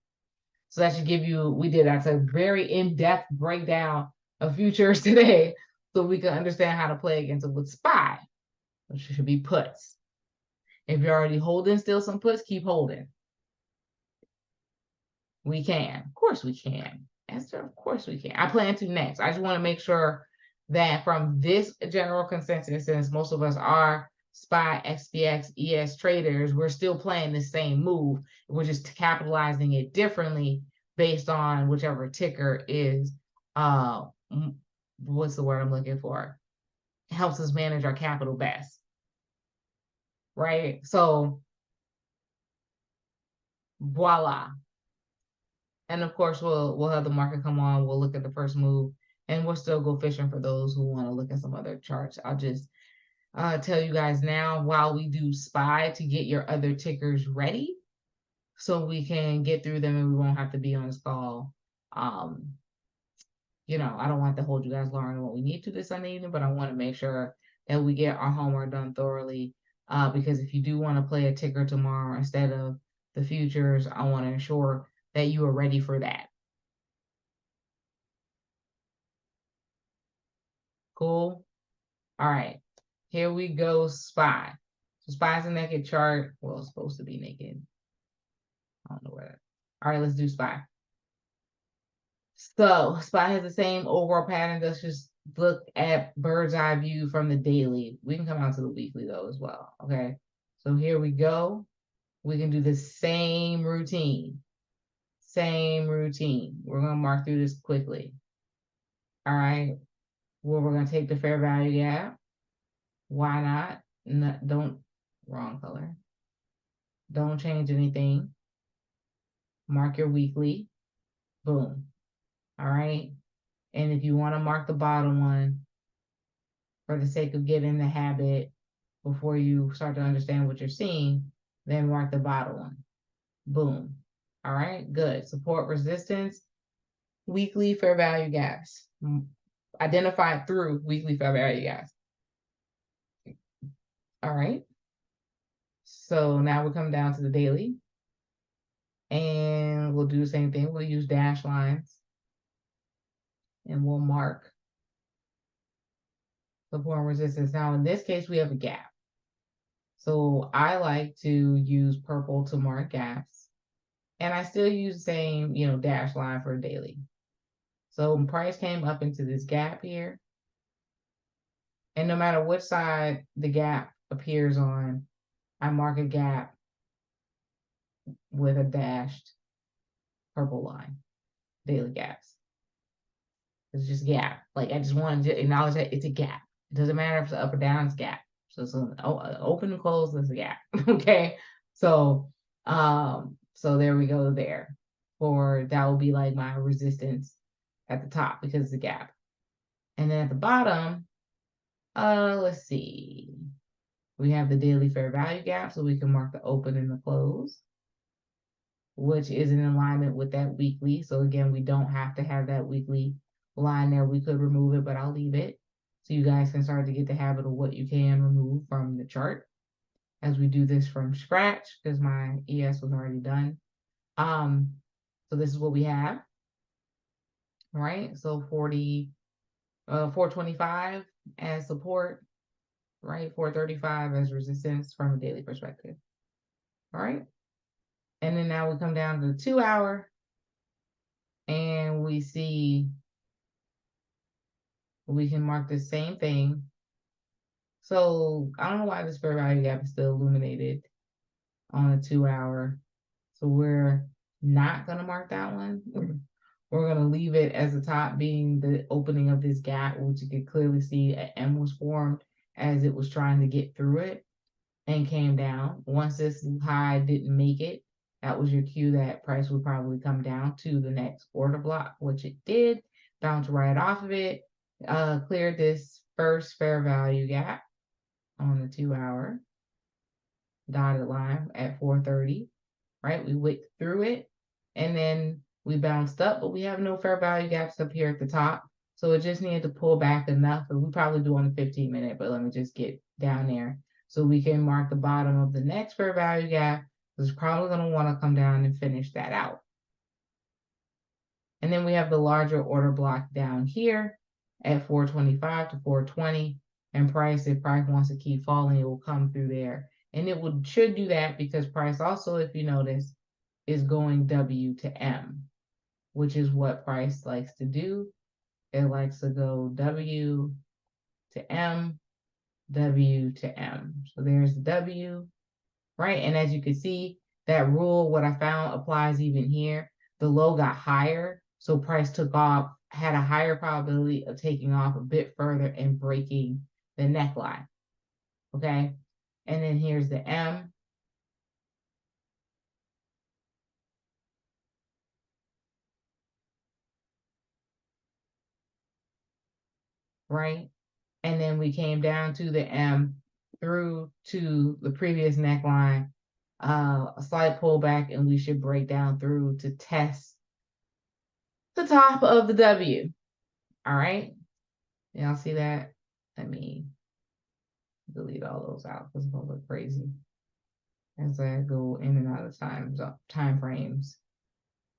So that should give you, that's a very in-depth breakdown of futures today, so we can understand how to play against it with SPY, which should be puts. If you're already holding still some puts, keep holding. We can. Of course we can. Esther, of course we can. I plan to next. I just want to make sure that from this general consensus, since most of us are SPY, XPX, ES traders, we're still playing the same move. We're just capitalizing it differently based on whichever ticker is, what's the word I'm looking for? Helps us manage our capital best. Right? So, voila. And of course, we'll have the market come on. We'll look at the first move, and we'll still go fishing for those who want to look at some other charts. I'll just tell you guys now, while we do SPY, to get your other tickers ready. so we can get through them and we won't have to be on this call. You know, I don't want to hold you guys longer than what we need to this Sunday evening, but I want to make sure that we get our homework done thoroughly. Because if you do want to play a ticker tomorrow instead of the futures, I want to ensure that you are ready for that. Cool. All right. Here we go, SPY. So SPY is a naked chart. Well, it's supposed to be naked. I don't know where. All right, let's do SPY. So SPY has the same overall pattern. Let's just look at bird's eye view from the daily. We can come out to the weekly though as well. Okay. So here we go. We can do the same routine. Same routine. We're going to mark through this quickly. All right. Well, we're going to take the fair value gap. Why not? No, don't, wrong color. Don't change anything. Mark your weekly. Boom. All right. And if you want to mark the bottom one, for the sake of getting the habit before you start to understand what you're seeing, then mark the bottom one. Boom. All right, good. Support, resistance, weekly fair value gaps. Identified through weekly fair value gaps. All right. So now we'll come down to the daily. And we'll do the same thing. We'll use dash lines. And we'll mark support and resistance. Now, in this case, we have a gap. So I like to use purple to mark gaps. And I still use the same, dash line for daily. So when price came up into this gap here, and no matter which side the gap appears on, I mark a gap with a dashed purple line, daily gaps. It's just gap. Like, I just wanted to acknowledge that it's a gap. It doesn't matter if it's up or down, it's gap. So it's open and close, there's a gap. Okay. So there we go there. That will be like my resistance at the top because it's a gap. And then at the bottom, let's see. We have the daily fair value gap, so we can mark the open and the close, which is in alignment with that weekly. So again, we don't have to have that weekly line there. We could remove it, but I'll leave it so you guys can start to get the habit of what you can remove from the chart as we do this from scratch, because my ES was already done. So this is what we have. All right, so 425 as support, right? 435 as resistance from a daily perspective. All right. And then now we come down to the 2 hour and we see we can mark the same thing. So I don't know why this fair value gap is still illuminated on a 2 hour. So we're not going to mark that one. We're going to leave it as the top being the opening of this gap, which you can clearly see an M was formed as it was trying to get through it and came down. Once this high didn't make it, that was your cue that price would probably come down to the next order block, which it did. Bounced right off of it, cleared this first fair value gap on the 2 hour dotted line at 430, right? We wicked through it and then we bounced up, but we have no fair value gaps up here at the top. So it just needed to pull back enough, and we probably do on the 15-minute, but let me just get down there so we can mark the bottom of the next fair value gap. It's probably going to want to come down and finish that out. And then we have the larger order block down here at 425 to 420. And price, if price wants to keep falling, it will come through there. And it should do that because price also, if you notice, is going W to M, which is what price likes to do. It likes to go W to M, W to M. So there's the W, right? And as you can see, that rule, what I found applies even here. The low got higher, so price took off, had a higher probability of taking off a bit further and breaking the neckline, okay? And then here's the M. Right? And then we came down to the M through to the previous neckline a slight pullback, and we should break down through to test the top of the W. All right. Y'all see that? Let me delete all those out because it's gonna look crazy as I go in and out of time frames.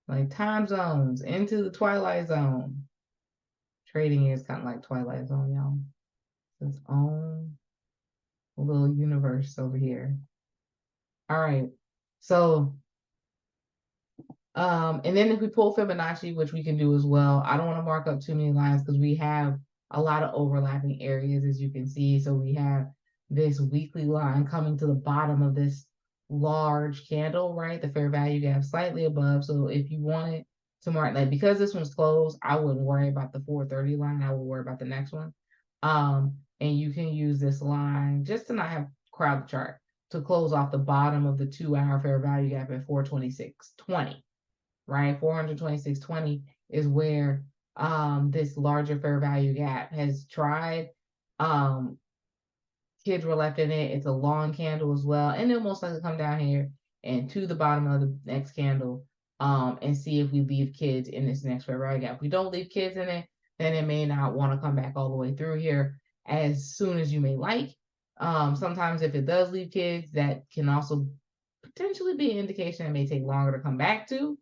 Like time zones into the twilight zone. Trading is kind of like twilight zone, y'all. It's its own little universe over here. All right. So and then if we pull Fibonacci, which we can do as well, I don't want to mark up too many lines because we have a lot of overlapping areas, as you can see. So we have this weekly line coming to the bottom of this large candle, right? The fair value gap slightly above. So if you wanted to mark, like, because this one's closed, I wouldn't worry about the 430 line. I would worry about the next one. And you can use this line just to not have crowd the chart to close off the bottom of the 2-hour fair value gap at 426.20. Right, 426.20 is where this larger fair value gap has tried. Kids were left in it. It's a long candle as well, and it'll most likely come down here and to the bottom of the next candle and see if we leave kids in this next fair value gap. If we don't leave kids in it, then it may not want to come back all the way through here as soon as you may like. Sometimes if it does leave kids, that can also potentially be an indication it may take longer to come back to.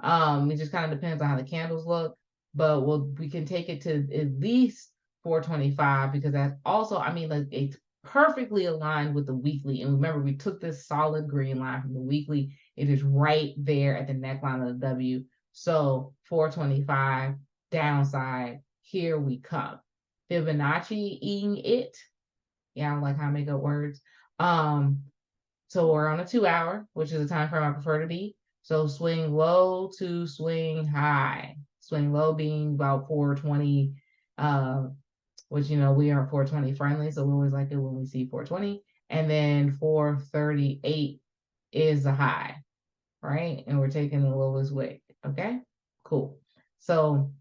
It just kind of depends on how the candles look, but we can take it to at least 425 because that's also, I mean, like, it's perfectly aligned with the weekly. And remember, we took this solid green line from the weekly. It is right there at the neckline of the W. So 425 downside, here we come. Fibonacci-ing it. Yeah, I don't like how I make up words. So we're on a 2-hour, which is the time frame I prefer to be. So swing low to swing high. Swing low being about 420, which, you know, we are 420 friendly, so we always like it when we see 420. And then 438 is the high, right? And we're taking the lowest wick. Okay, cool. So,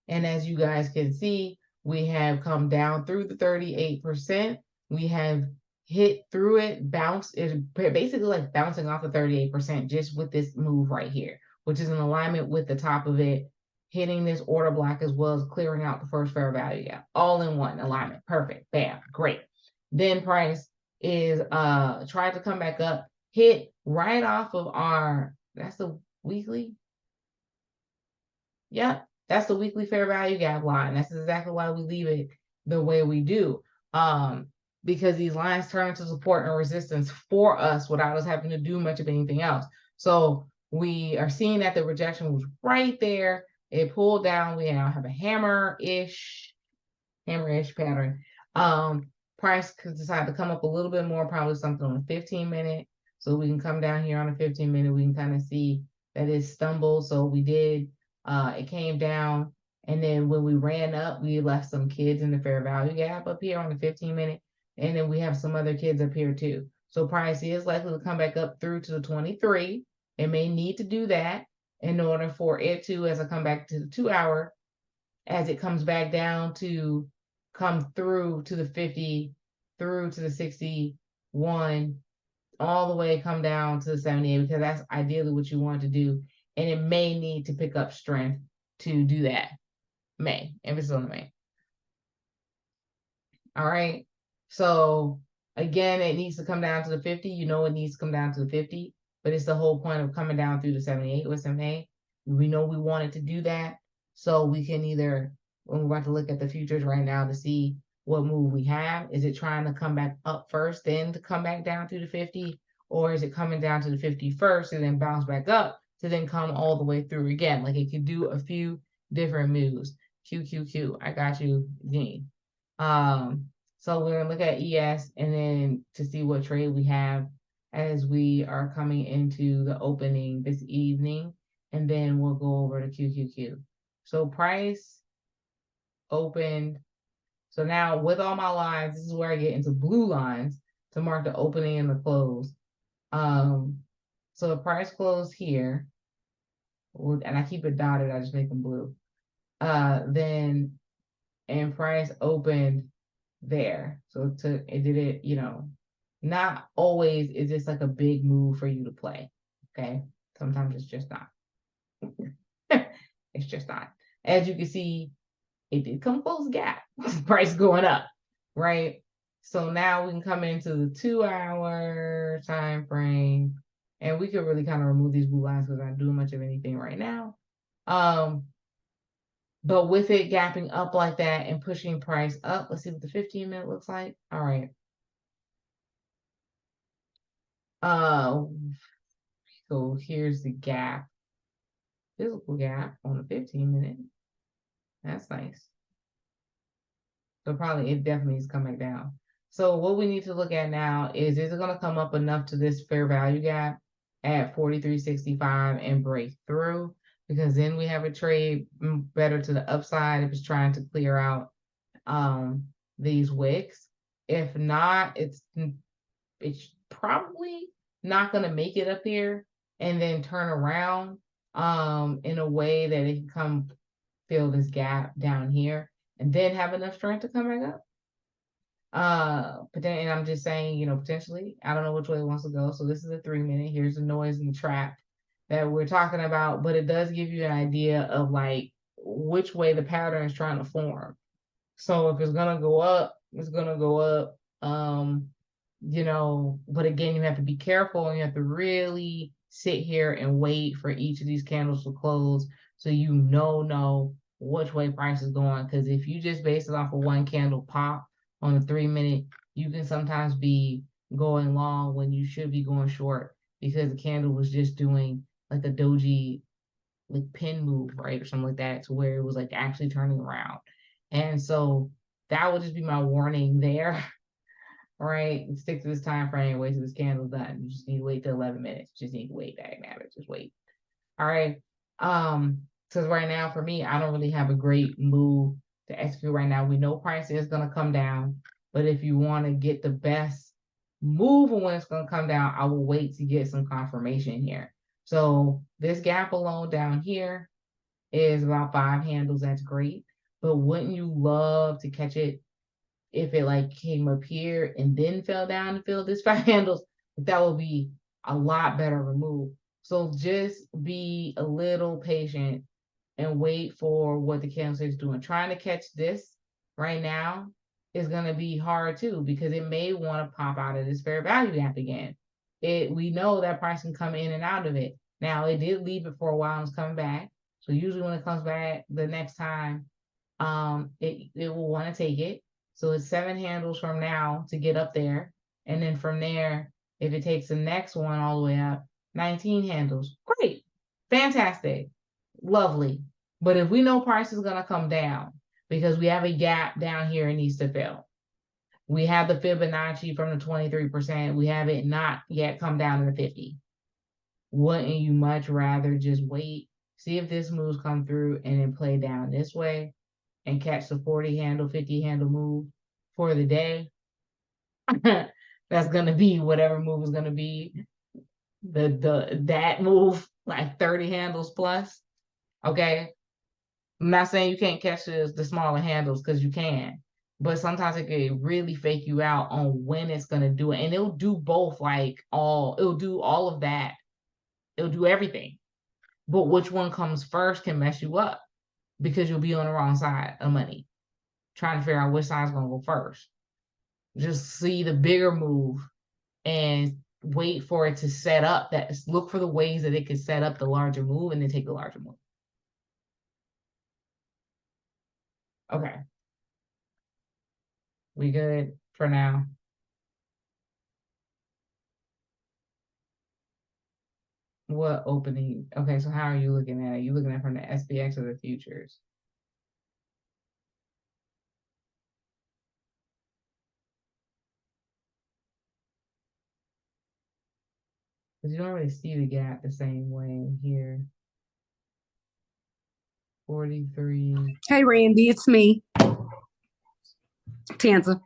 and as you guys can see, we have come down through the 38%. We have hit through it, bounce is basically like bouncing off the 38% just with this move right here, which is in alignment with the top of it, hitting this order block as well as clearing out the first fair value gap, all in one alignment. Perfect. Bam. Great. Then price is tried to come back up, hit right off of our, that's the weekly. Yep, that's the weekly fair value gap line. That's exactly why we leave it the way we do. Because these lines turn into support and resistance for us without us having to do much of anything else. So we are seeing that the rejection was right there. It pulled down. We now have a hammer-ish pattern. Price could decide to come up a little bit more, probably something on a 15-minute. So we can come down here on a 15-minute. We can kind of see that it stumbled. So we did. It came down. And then when we ran up, we left some kids in the fair value gap up here on the 15-minute. And then we have some other kids up here too. So price is likely to come back up through to the 23. It may need to do that in order for it to, as I come back to the 2-hour, as it comes back down to come through to the 50, through to the 61, all the way come down to the 78, because that's ideally what you want to do. And it may need to pick up strength to do that. May, emphasis on the may. All right. So again, it needs to come down to the 50. You know, it needs to come down to the 50, but it's the whole point of coming down through the 78 with some A. We know we wanted to do that. So we can either, when we're about to look at the futures right now to see what move we have, is it trying to come back up first, then to come back down through the 50? Or is it coming down to the 50 first and then bounce back up to then come all the way through again? Like, it could do a few different moves. QQQ, I got you, Gene. So we're gonna look at ES and then to see what trade we have as we are coming into the opening this evening, and then we'll go over to QQQ. So price opened. So now with all my lines, this is where I get into blue lines to mark the opening and the close. So the price closed here, and I keep it dotted, I just make them blue. Then, and price opened there. So it did it, you know, Not always is this like a big move for you to play. Okay. Sometimes it's just not. It's just not. As you can see, it did come close gap. Price going up, right? So now we can come into the 2-hour time frame, and we could really kind of remove these blue lines because I'm not doing much of anything right now. But with it gapping up like that and pushing price up, let's see what the 15-minute looks like. All right. So here's the gap, physical gap on the 15-minute. That's nice. So probably it definitely is coming down. So what we need to look at now is it going to come up enough to this fair value gap at 43.65 and break through? Because then we have a trade better to the upside if it's trying to clear out these wicks. If not, it's probably not going to make it up here and then turn around in a way that it can come fill this gap down here and then have enough strength to come back up. But then, and I'm just saying, you know, potentially, I don't know which way it wants to go. So this is a 3-minute. Here's the noise and the trap that we're talking about, but it does give you an idea of like which way the pattern is trying to form. So if it's gonna go up, it's gonna go up. You know, but again, you have to be careful and you have to really sit here and wait for each of these candles to close so you know which way price is going. Because if you just base it off of one candle pop on a 3-minute, you can sometimes be going long when you should be going short because the candle was just doing like a doji like pin move, right? Or something like that, to where it was like actually turning around. And so that would just be my warning there. All right, stick to this time frame, wait till this candle's done. You just need to wait till 11 minutes. Just need to wait, dagnabbit, just wait. All right. So right now for me, I don't really have a great move to execute right now. We know price is gonna come down, but if you want to get the best move when it's gonna come down, I will wait to get some confirmation here. So this gap alone down here is about 5 handles. That's great. But wouldn't you love to catch it if it like came up here and then fell down and fill this 5 handles? That would be a lot better remove. So just be a little patient and wait for what the candlestick is doing. Trying to catch this right now is going to be hard too, because it may want to pop out of this fair value gap again. We know that price can come in and out of it. Now it did leave it for a while and it's coming back. So usually when it comes back the next time, it will want to take it. So it's 7 handles from now to get up there. And then from there, if it takes the next one all the way up, 19 handles. Great. Fantastic. Lovely. But if we know price is going to come down because we have a gap down here it needs to fill. We have the Fibonacci from the 23%. We have it not yet come down to the 50. Wouldn't you much rather just wait, see if this moves come through and then play down this way and catch the 40 handle, 50 handle move for the day? That's going to be whatever move is going to be that move, like 30 handles plus. Okay. I'm not saying you can't catch the smaller handles, because you can, but sometimes it can really fake you out on when it's going to do it. And it'll do both, it'll do all of that. It'll do everything. But which one comes first can mess you up because you'll be on the wrong side of money, trying to figure out which side's going to go first. Just see the bigger move and wait for it to set up. Look for the ways that it could set up the larger move and then take the larger move. Okay. We good for now? What opening? Okay, so how are you looking at it? You looking at it from the SPX or the futures? Because you don't really see the gap the same way here. 43. Hey, Randy, it's me, Tanza.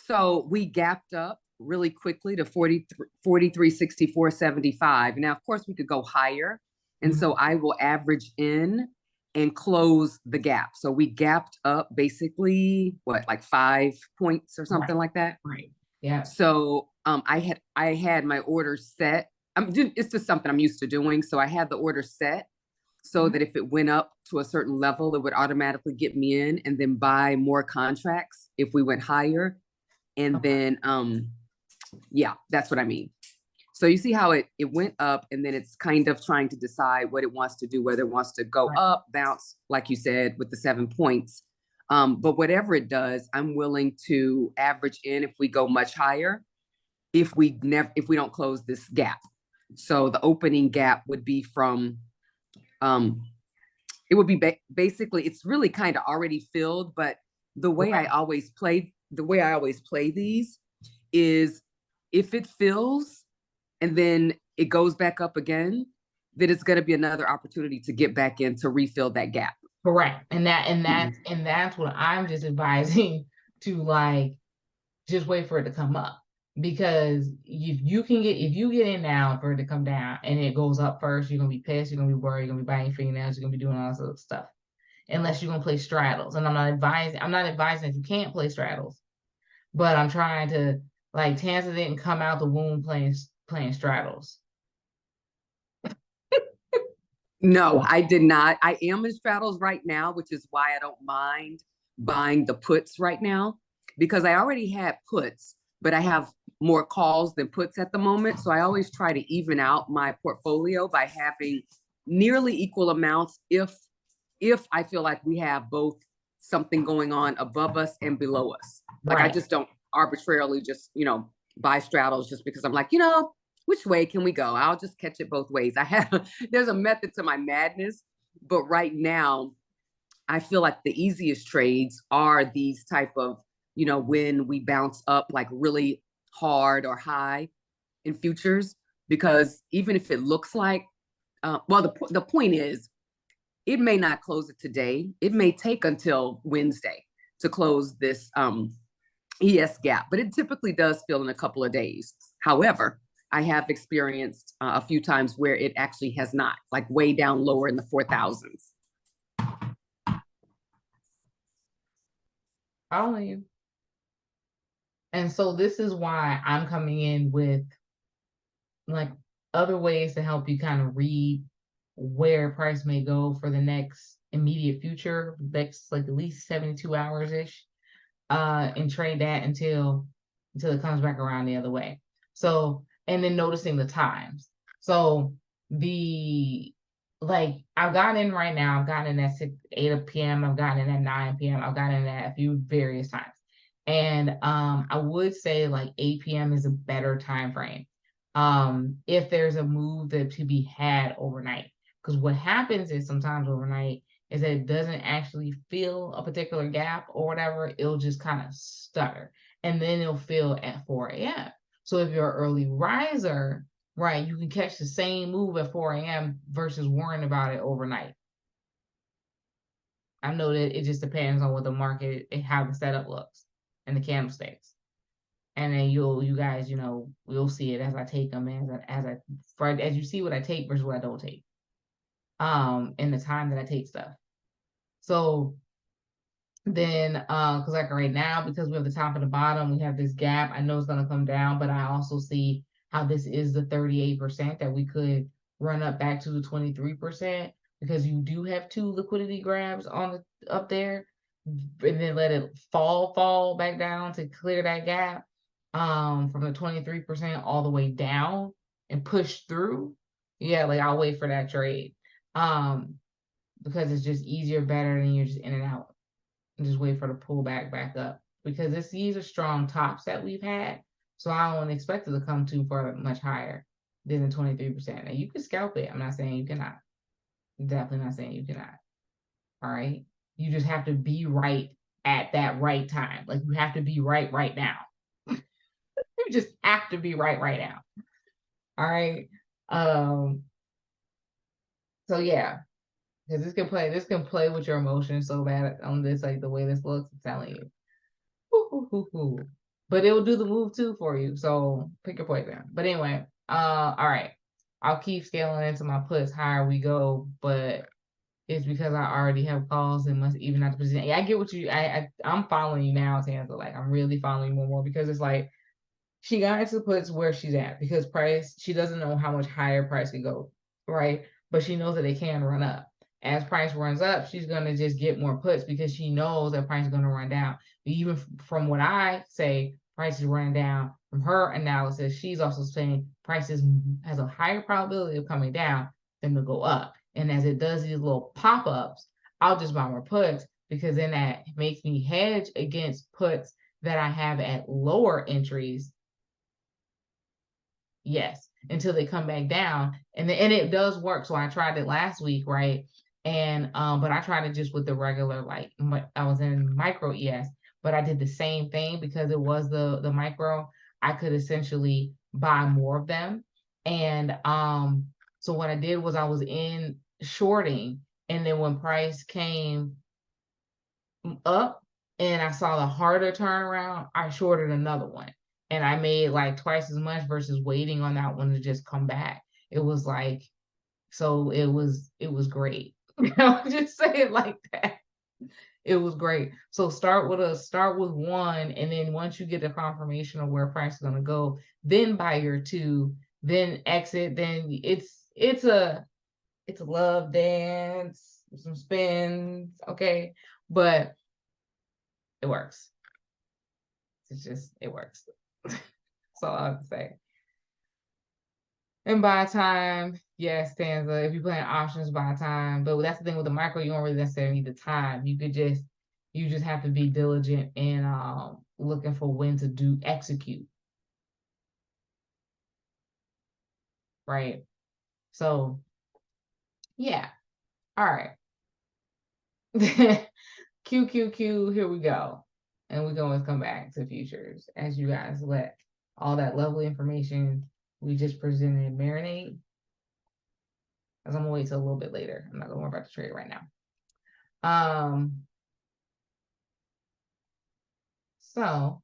So we gapped up really quickly to 43.64.75. Now, of course, we could go higher. And so I will average in and close the gap. So we gapped up basically what, like 5 points or something like that. Right. Yeah. So I had my orders set. It's just something I'm used to doing. So I had the order set so that if it went up to a certain level, it would automatically get me in and then buy more contracts if we went higher. And then yeah, that's what I mean. So you see how it went up, and then it's kind of trying to decide what it wants to do, whether it wants to go up, bounce, like you said, with the 7 points. But whatever it does, I'm willing to average in if we go much higher, if we don't close this gap. So the opening gap would be from, it would be basically, it's really kind of already filled, but the way I always play these is if it fills and then it goes back up again, then it's going to be another opportunity to get back in to refill that gap. Correct. And that's what I'm just advising to, like, just wait for it to come up. Because if you get in now for it to come down and it goes up first, you're gonna be pissed, you're gonna be worried, you're gonna be biting fingernails, you're gonna be doing all this other stuff. Unless you're gonna play straddles. And I'm not advising that you can't play straddles. But I'm trying to, like, Tanza didn't come out the womb playing straddles. No, I did not. I am in straddles right now, which is why I don't mind buying the puts right now, because I already had puts, but I have more calls than puts at the moment. So I always try to even out my portfolio by having nearly equal amounts if I feel like we have both something going on above us and below us. Like, I just don't arbitrarily just, buy straddles just because I'm like, which way can we go? I'll just catch it both ways. There's a method to my madness, but right now I feel like the easiest trades are these type of, when we bounce up like really hard or high in futures, because even if it looks like, the point is, it may not close it today. It may take until Wednesday to close this ES gap, but it typically does fill in a couple of days. However, I have experienced a few times where it actually has not, like way down lower in the 4,000s. Follow you. And so this is why I'm coming in with, like, other ways to help you kind of read where price may go for the next immediate future, next, like, at least 72 hours ish, and trade that until it comes back around the other way. So, and then noticing the times. So I've gotten in right now, I've gotten in at 8 p.m., I've gotten in at 9 p.m., I've gotten in at a few various times. And I would say like 8 p.m. is a better time frame if there's a move to be had overnight. Because what happens is sometimes overnight is that it doesn't actually fill a particular gap or whatever. It'll just kind of stutter. And then it'll fill at 4 a.m. So if you're an early riser, right, you can catch the same move at 4 a.m. versus worrying about it overnight. I know that it just depends on what the market and how the setup looks and the candlesticks. And then you guys, we'll see it as I take them, as you see what I take versus what I don't take. In the time that I take stuff. So then, because like right now, because we have the top and the bottom, we have this gap. I know it's gonna come down, but I also see how this is the 38% that we could run up back to the 23%, because you do have 2 liquidity grabs up there, and then let it fall back down to clear that gap from the 23% all the way down and push through. Yeah, like I'll wait for that trade. Because it's just easier, better than you're just in and out. And just wait for the pullback back up. Because these are strong tops that we've had. So I don't expect it to come too far much higher than the 23%. Now you can scalp it. I'm not saying you cannot. Definitely not saying you cannot. All right. You just have to be right at that right time. Like you have to be right now. You just have to be right now. All right. So yeah. Because this can play with your emotions so bad on this, like the way this looks, I'm telling you. But it will do the move too for you. So pick your poison. But anyway, all right. I'll keep scaling into my puts higher we go, but it's because I already have calls and must even out the position. Yeah, I get what I'm following you now, Tanza. Like I'm really following you more because it's like she got into puts where she's at because price, she doesn't know how much higher price could go, right? But she knows that it can run up. As price runs up, she's gonna just get more puts because she knows that price is gonna run down. But even from what I say, price is running down. From her analysis, she's also saying prices has a higher probability of coming down than to go up. And as it does these little pop-ups, I'll just buy more puts because then that makes me hedge against puts that I have at lower entries. Yes, until they come back down. And it does work. So I tried it last week, right? And but I tried it just with the regular, like I was in micro ES, but I did the same thing because it was the micro. I could essentially buy more of them. And so what I did was I was in shorting, and then when price came up and I saw the harder turnaround, I shorted another one. And I made like twice as much versus waiting on that one to just come back. It was like, so it was great. I'll just say it like that. It was great. So start with one, and then once you get the confirmation of where price is gonna go, then buy your two, then exit. Then it's a love dance, some spins, okay, but it works. It works. That's all I have to say. And buy time, yes, Stanza. If you're playing options, buy time. But that's the thing with the micro, you don't really necessarily need the time. You just have to be diligent and looking for when to execute. Right. So yeah. All right. QQQ, here we go. And we're going to come back to futures as you guys let all that lovely information we just presented marinate. As I'm gonna wait till a little bit later. I'm not gonna worry about the trade right now. So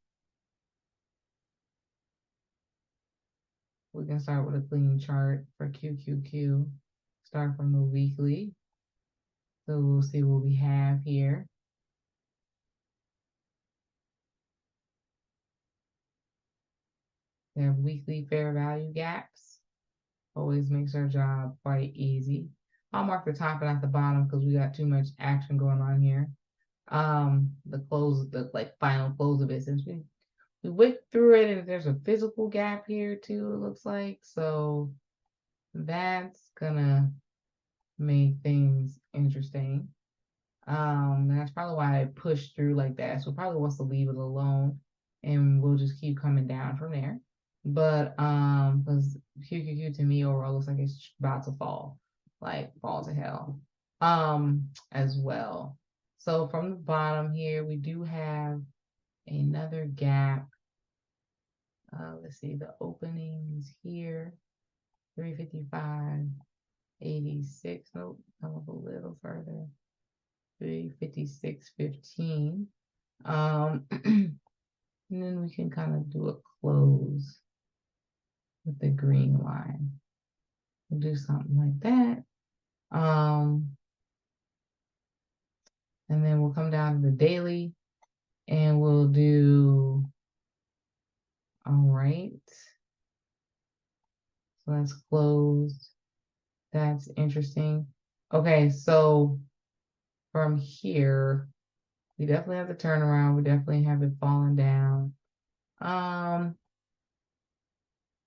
we can start with a clean chart for QQQ. Start from the weekly. So we'll see what we have here. We have weekly fair value gaps. Always makes our job quite easy. I'll mark the top and at the bottom because we got too much action going on here. The close, the like final close of it, since we went through it, and there's a physical gap here too, it looks like. So that's gonna make things interesting. That's probably why I pushed through like that. So probably wants to leave it alone, and we'll just keep coming down from there. But because QQQ to me overall looks like it's about to fall, like fall to hell. As well. So from the bottom here, we do have another gap. Let's see the openings here. 355, 86. Nope, come up a little further. 356.15. And then we can kind of do a close with the green line. We'll do something like that. And then we'll come down to the daily and we'll do, all right. So that's closed. That's interesting. Okay, so from here, we definitely have the turnaround. We definitely have it falling down.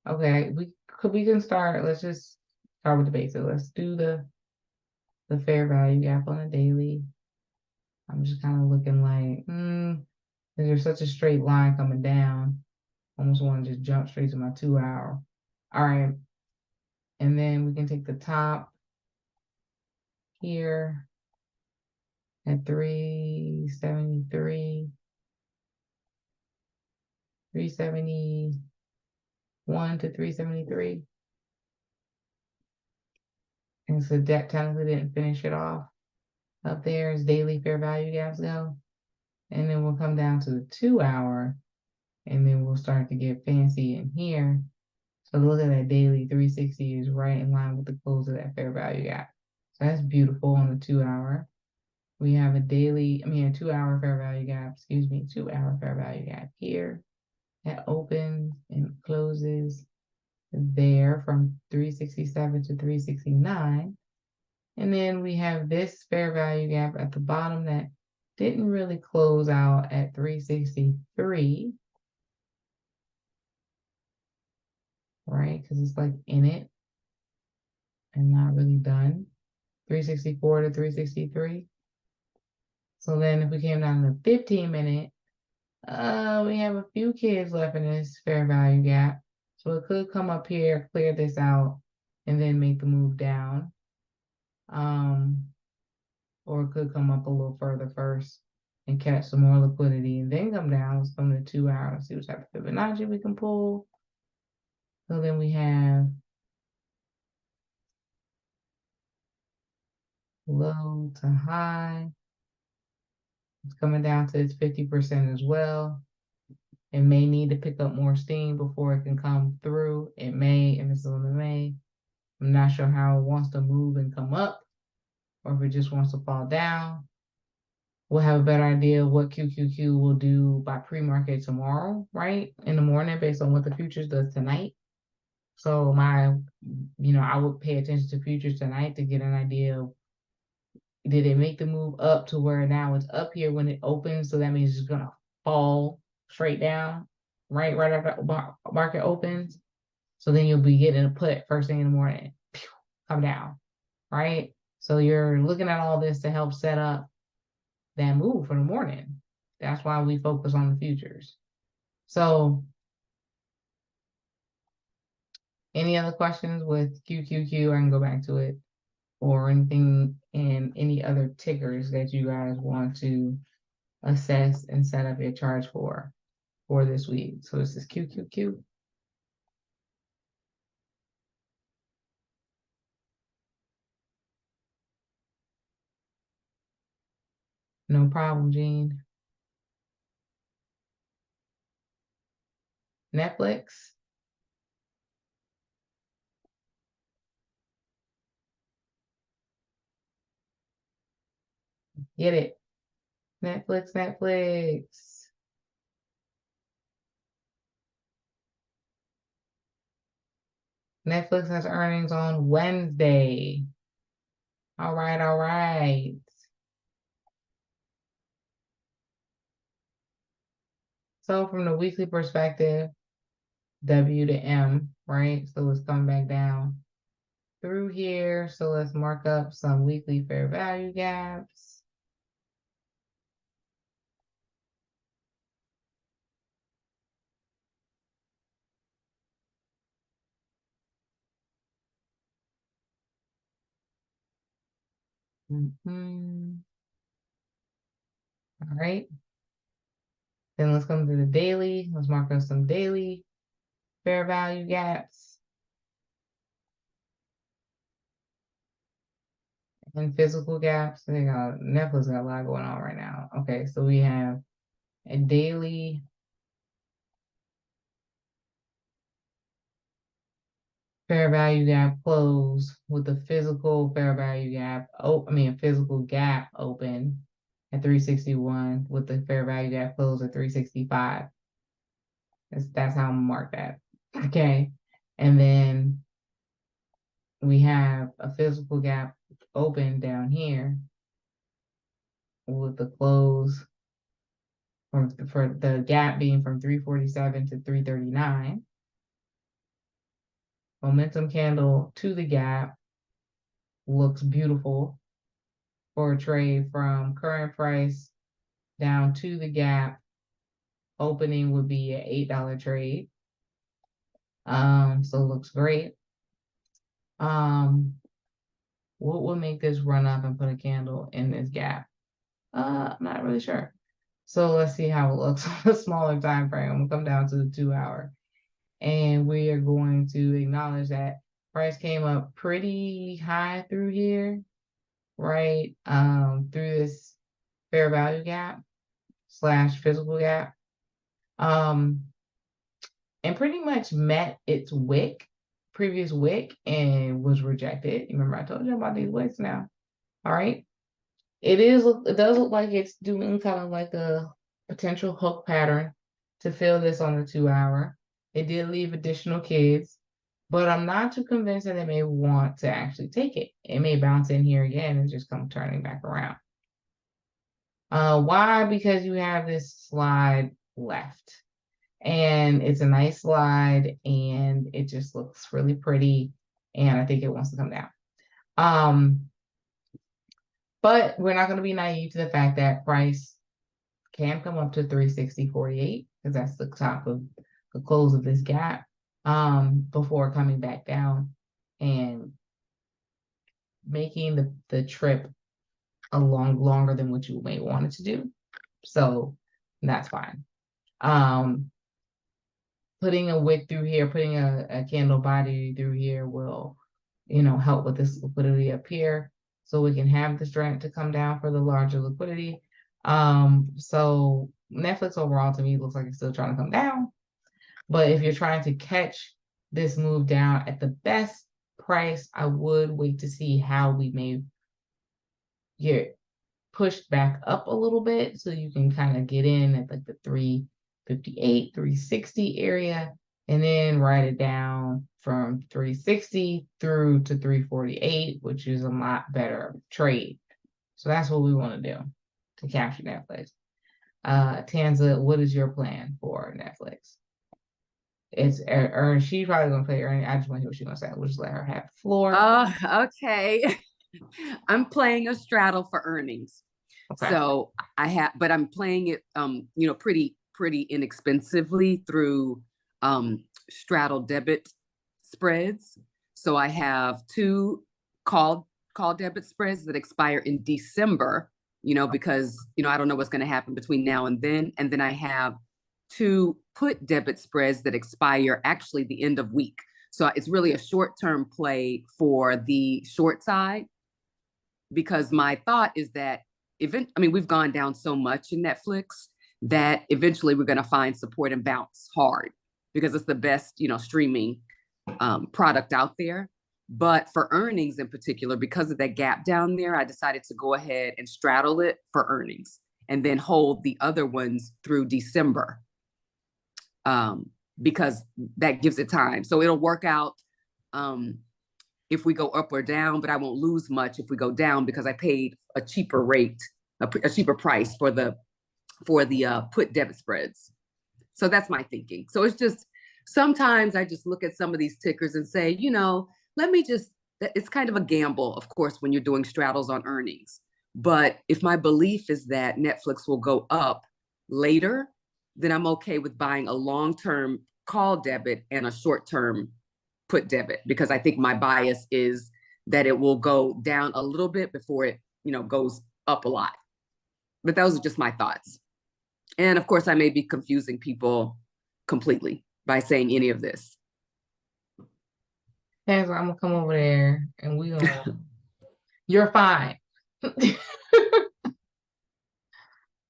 Okay, we can start. Let's just start with the basics. Let's do the fair value gap on a daily. I'm just kind of looking like, there's such a straight line coming down. Almost want to just jump straight to my 2 hour. All right. And then we can take the top here at 373, 371 to 373. And so that technically didn't finish it off. Up there is daily fair value gaps go. And then we'll come down to the 2 hour, and then we'll start to get fancy in here. So look at that daily 360 is right in line with the close of that fair value gap. So that's beautiful on the 2 hour. We have a 2-hour fair value gap, 2-hour fair value gap here that opens and closes there from 367 to 369. And then we have this fair value gap at the bottom that didn't really close out at 363, right? Because it's like in it and not really done. 364 to 363. So then if we came down to the 15-minute, we have a few kids left in this fair value gap. So it could come up here, clear this out, and then make the move down. Or it could come up a little further first and catch some more liquidity and then come down. Let's come to 2 hours, see what type of Fibonacci we can pull. So then we have low to high. It's coming down to its 50% as well. It may need to pick up more steam before it can come through. It may, and this is on the May. I'm not sure how it wants to move and come up, or if it just wants to fall down. We'll have a better idea of what QQQ will do by pre-market tomorrow, right? In the morning, based on what the futures does tonight. So I would pay attention to futures tonight to get an idea of, did it make the move up to where now it's up here when it opens? So that means it's gonna fall straight down, right after market opens. So then you'll be getting a put first thing in the morning, come down, right? So you're looking at all this to help set up that move for the morning. That's why we focus on the futures. So any other questions with QQQ? I can go back to it, or anything in any other tickers that you guys want to assess and set up your charge for this week. So this is QQQ. No problem, Gene. Netflix. Get it. Netflix. Netflix has earnings on Wednesday. All right. So from the weekly perspective, W to M, right? So it's coming back down through here. So let's mark up some weekly fair value gaps. All right. Then let's come to the daily. Let's mark up some daily fair value gaps and physical gaps. Netflix got a lot going on right now. Okay, so we have a daily fair value gap close with the physical fair value gap. Physical gap open at 361 with the fair value gap close at 365. That's how I'm gonna mark that. Okay. And then we have a physical gap open down here with the close for the gap being from 347 to 339. Momentum candle to the gap looks beautiful for a trade from current price down to the gap. Opening would be an $8 trade. So it looks great. What will make this run up and put a candle in this gap? I'm not really sure. So let's see how it looks on a smaller time frame. I'm gonna come down to the 2 hour. And we are going to acknowledge that price came up pretty high through here, right? Through this fair value gap / physical gap. And pretty much met its wick previous wick and was rejected. Remember, I told you about these wicks now. All right. It does look like it's doing kind of like a potential hook pattern to fill this on the 2-hour. It did leave additional kids, but I'm not too convinced that it may want to actually take it. It may bounce in here again and just come turning back around. Why? Because you have this slide left. And it's a nice slide and it just looks really pretty. And I think it wants to come down. But we're not going to be naive to the fact that price can come up to 360.48 because that's the top of the close of this gap before coming back down and making the trip longer than what you may want it to do. So that's fine. Putting a wick through here, putting a candle body through here will, help with this liquidity up here. So we can have the strength to come down for the larger liquidity. So Netflix overall to me looks like it's still trying to come down. But if you're trying to catch this move down at the best price, I would wait to see how we may get pushed back up a little bit so you can kind of get in at like the 358, 360 area, and then write it down from 360 through to 348, which is a lot better trade. So that's what we want to do to capture Netflix. Tanza, what is your plan for Netflix? It's she's probably gonna play earning. I just want to hear what she's gonna say. We'll just let her have the floor. Okay. I'm playing a straddle for earnings. Okay. So but I'm playing it, pretty inexpensively through straddle debit spreads. So I have 2 call debit spreads that expire in December, because, I don't know what's going to happen between now and then. And then I have 2 put debit spreads that expire actually the end of week. So it's really a short-term play for the short side, because my thought is that we've gone down so much in Netflix that eventually we're going to find support and bounce hard because it's the best, streaming product out there. But for earnings in particular, because of that gap down there, I decided to go ahead and straddle it for earnings and then hold the other ones through December, because that gives it time. So it'll work out if we go up or down, but I won't lose much if we go down because I paid a cheaper rate, a cheaper price for the put debit spreads. So that's my thinking. So it's just, sometimes I just look at some of these tickers and say, it's kind of a gamble, of course, when you're doing straddles on earnings. But if my belief is that Netflix will go up later, then I'm okay with buying a long-term call debit and a short-term put debit, because I think my bias is that it will go down a little bit before it, goes up a lot. But those are just my thoughts. And of course, I may be confusing people completely by saying any of this. I'm gonna come over there and we gonna you're fine. But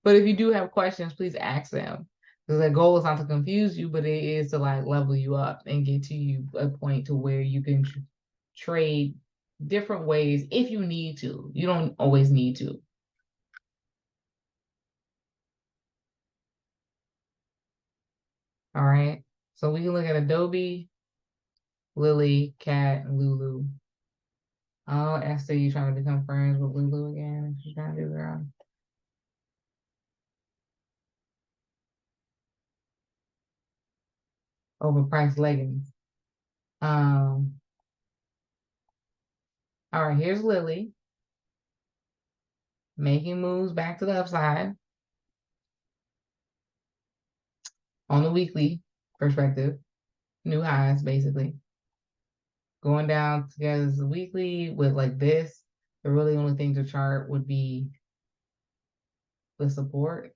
if you do have questions, please ask them. Because the goal is not to confuse you, but it is to level you up and get to you a point to where you can trade different ways if you need to. You don't always need to. All right. So we can look at Adobe, Lily, Cat, and Lulu. Oh, Esther, you trying to become friends with Lulu again? She's trying to do her own. Overpriced leggings. All right, here's Lily making moves back to the upside on the weekly perspective, new highs basically. Going down together as a weekly with this, the really only thing to chart would be the support.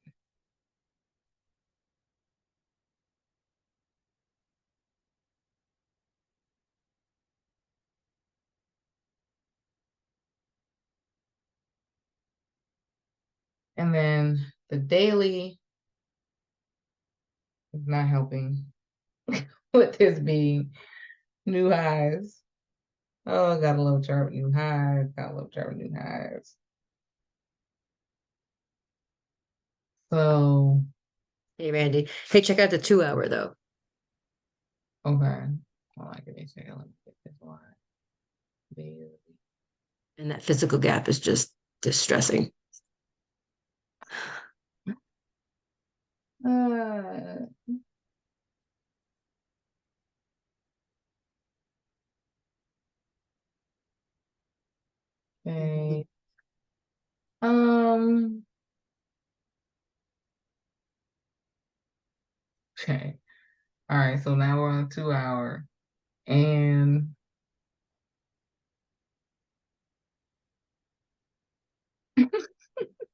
And then the daily is not helping with this being New highs. Oh, gotta love chart new highs. Gotta love chart new highs. So, Hey, Randy. Hey, check out the 2-hour though. okay. Hold on, give me a second. Let me get this line. And that physical gap is just distressing. Uh, okay. Um, okay. All right, so now we're on 2-hour. And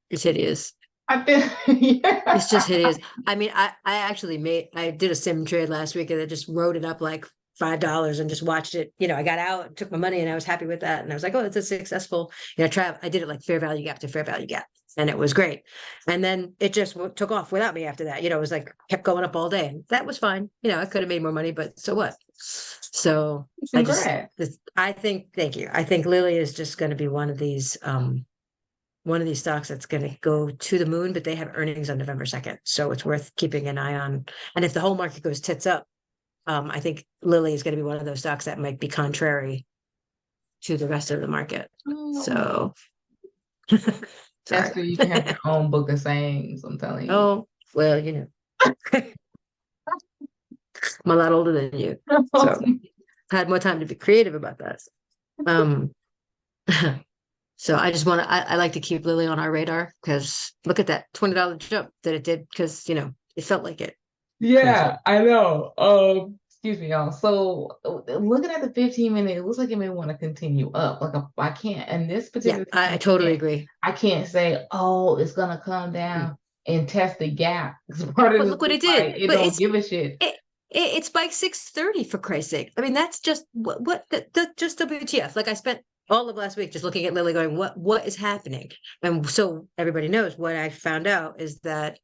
It's hideous. I think, It's just yeah. hideous. I mean, I did a sim trade last week and I just wrote it up like $5 and just watched it. I got out, took my money and I was happy with that. And I was like, oh, it's a successful, I did it like fair value gap to fair value gap. And it was great. And then it just took off without me after that. It was like kept going up all day. And that was fine. I could have made more money, but so what? So Congrats. thank you. I think Lily is just going to be one of these stocks that's going to go to the moon, but they have earnings on November 2nd. So it's worth keeping an eye on. And if the whole market goes tits up, I think Lilly is going to be one of those stocks that might be contrary to the rest of the market. So, sorry. Esther, you can have your own book of sayings, I'm telling you. Oh, well, I'm a lot older than you. So had more time to be creative about that. So I just want to, I like to keep Lily on our radar because look at that $20 jump that it did because, it felt like it. Yeah, I know. Excuse me, y'all. So looking at the 15-minute, it looks like it may want to continue up. Like I can't, and this Yeah, particular I totally agree. I can't say, oh, it's gonna come down and test the gap. Part of But this look what it is like, did. it But don't give a shit. it spiked 630 for Christ's sake. I mean, that's just just WTF. Like I spent all of last week just looking at Lily going, what is happening? And so everybody knows what I found out is that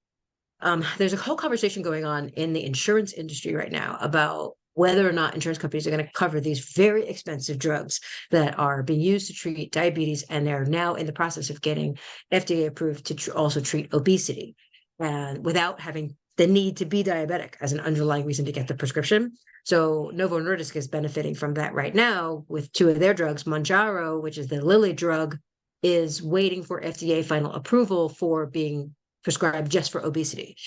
there's a whole conversation going on in the insurance industry right now about whether or not insurance companies are going to cover these very expensive drugs that are being used to treat diabetes, and they're now in the process of getting FDA approved to also treat obesity, and without having the need to be diabetic as an underlying reason to get the prescription. So Novo Nordisk is benefiting from that right now with 2 of their drugs. Mounjaro, which is the Lilly drug, is waiting for FDA final approval for being prescribed just for obesity.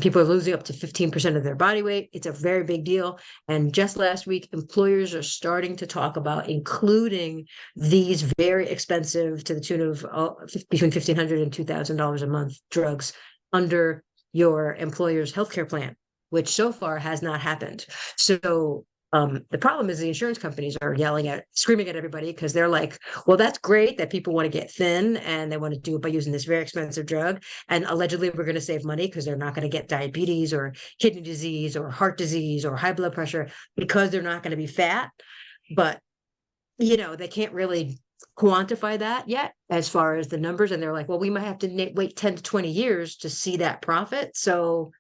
People are losing up to 15% of their body weight. It's a very big deal. And just last week, employers are starting to talk about including these very expensive, to the tune of between $1,500 and $2,000 a month drugs under your employer's healthcare plan, which so far has not happened. So the problem is the insurance companies are screaming at everybody because they're like, well, that's great that people want to get thin and they want to do it by using this very expensive drug. And allegedly we're going to save money because they're not going to get diabetes or kidney disease or heart disease or high blood pressure because they're not going to be fat. But, they can't really quantify that yet as far as the numbers. And they're like, well, we might have to wait 10 to 20 years to see that profit. So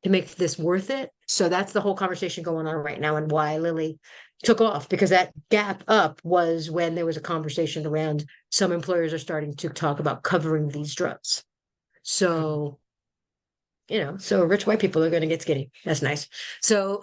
to make this worth it. So that's the whole conversation going on right now and why Lily took off, because that gap up was when there was a conversation around some employers are starting to talk about covering these drugs. So, so rich white people are going to get skinny. That's nice. So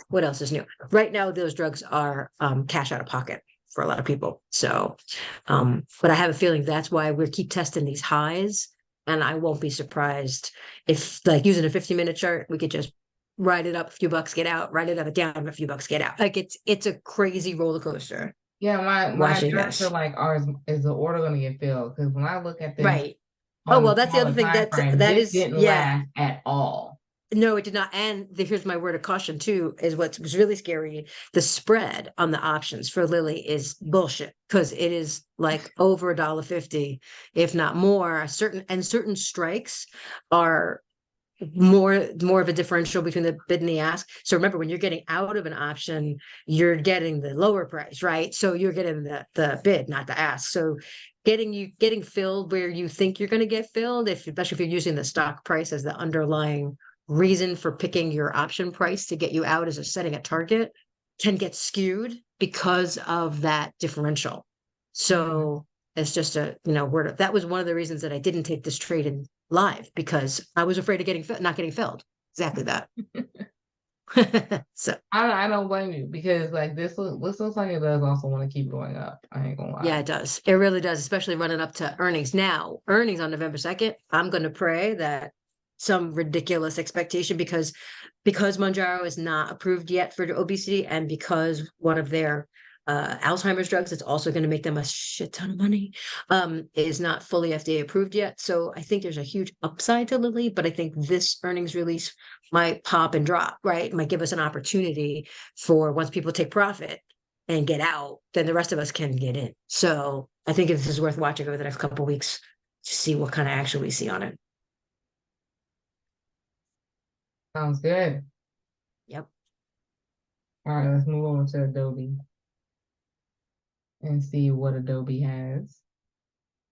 what else is new? Right now, those drugs are cash out of pocket for a lot of people. So, but I have a feeling that's why we keep testing these highs. And I won't be surprised if, like, using a 15-minute chart, we could just ride it up a few bucks, get out, ride it up, down a few bucks, get out. Like it's a crazy roller coaster. Yeah, my Watching charts this. are like, is the order gonna get filled? Because when I look at this Right. Oh, on the well, that's the other smaller thing time frame, that this is, didn't yeah. last at all. No, it did not. And here's my word of caution too, is what was really scary. The spread on the options for Lilly is bullshit because it is like over $1.50, if not more. Certain strikes are more of a differential between the bid and the ask. So remember, when you're getting out of an option, you're getting the lower price, right? So you're getting the bid, not the ask. So getting filled where you think you're going to get filled, especially if you're using the stock price as the underlying reason for picking your option price to get you out as setting a target, can get skewed because of that differential. So it's just a, that was one of the reasons that I didn't take this trade in live, because I was afraid of not getting filled. Exactly that. So I don't blame you, because like this looks like it does also want to keep going up. I ain't gonna lie. yeah, it does. It really does, especially running up to earnings. Now, earnings on November 2nd, I'm going to pray that some ridiculous expectation, because Mounjaro is not approved yet for obesity, and because one of their Alzheimer's drugs that's also going to make them a shit ton of money is not fully FDA approved yet. So I think there's a huge upside to Lilly, but I think this earnings release might pop and drop, right? It might give us an opportunity for, once people take profit and get out, then the rest of us can get in. So I think this is worth watching over the next couple of weeks to see what kind of action we see on it. Sounds good. Yep. All right, let's move on to Adobe and see what Adobe has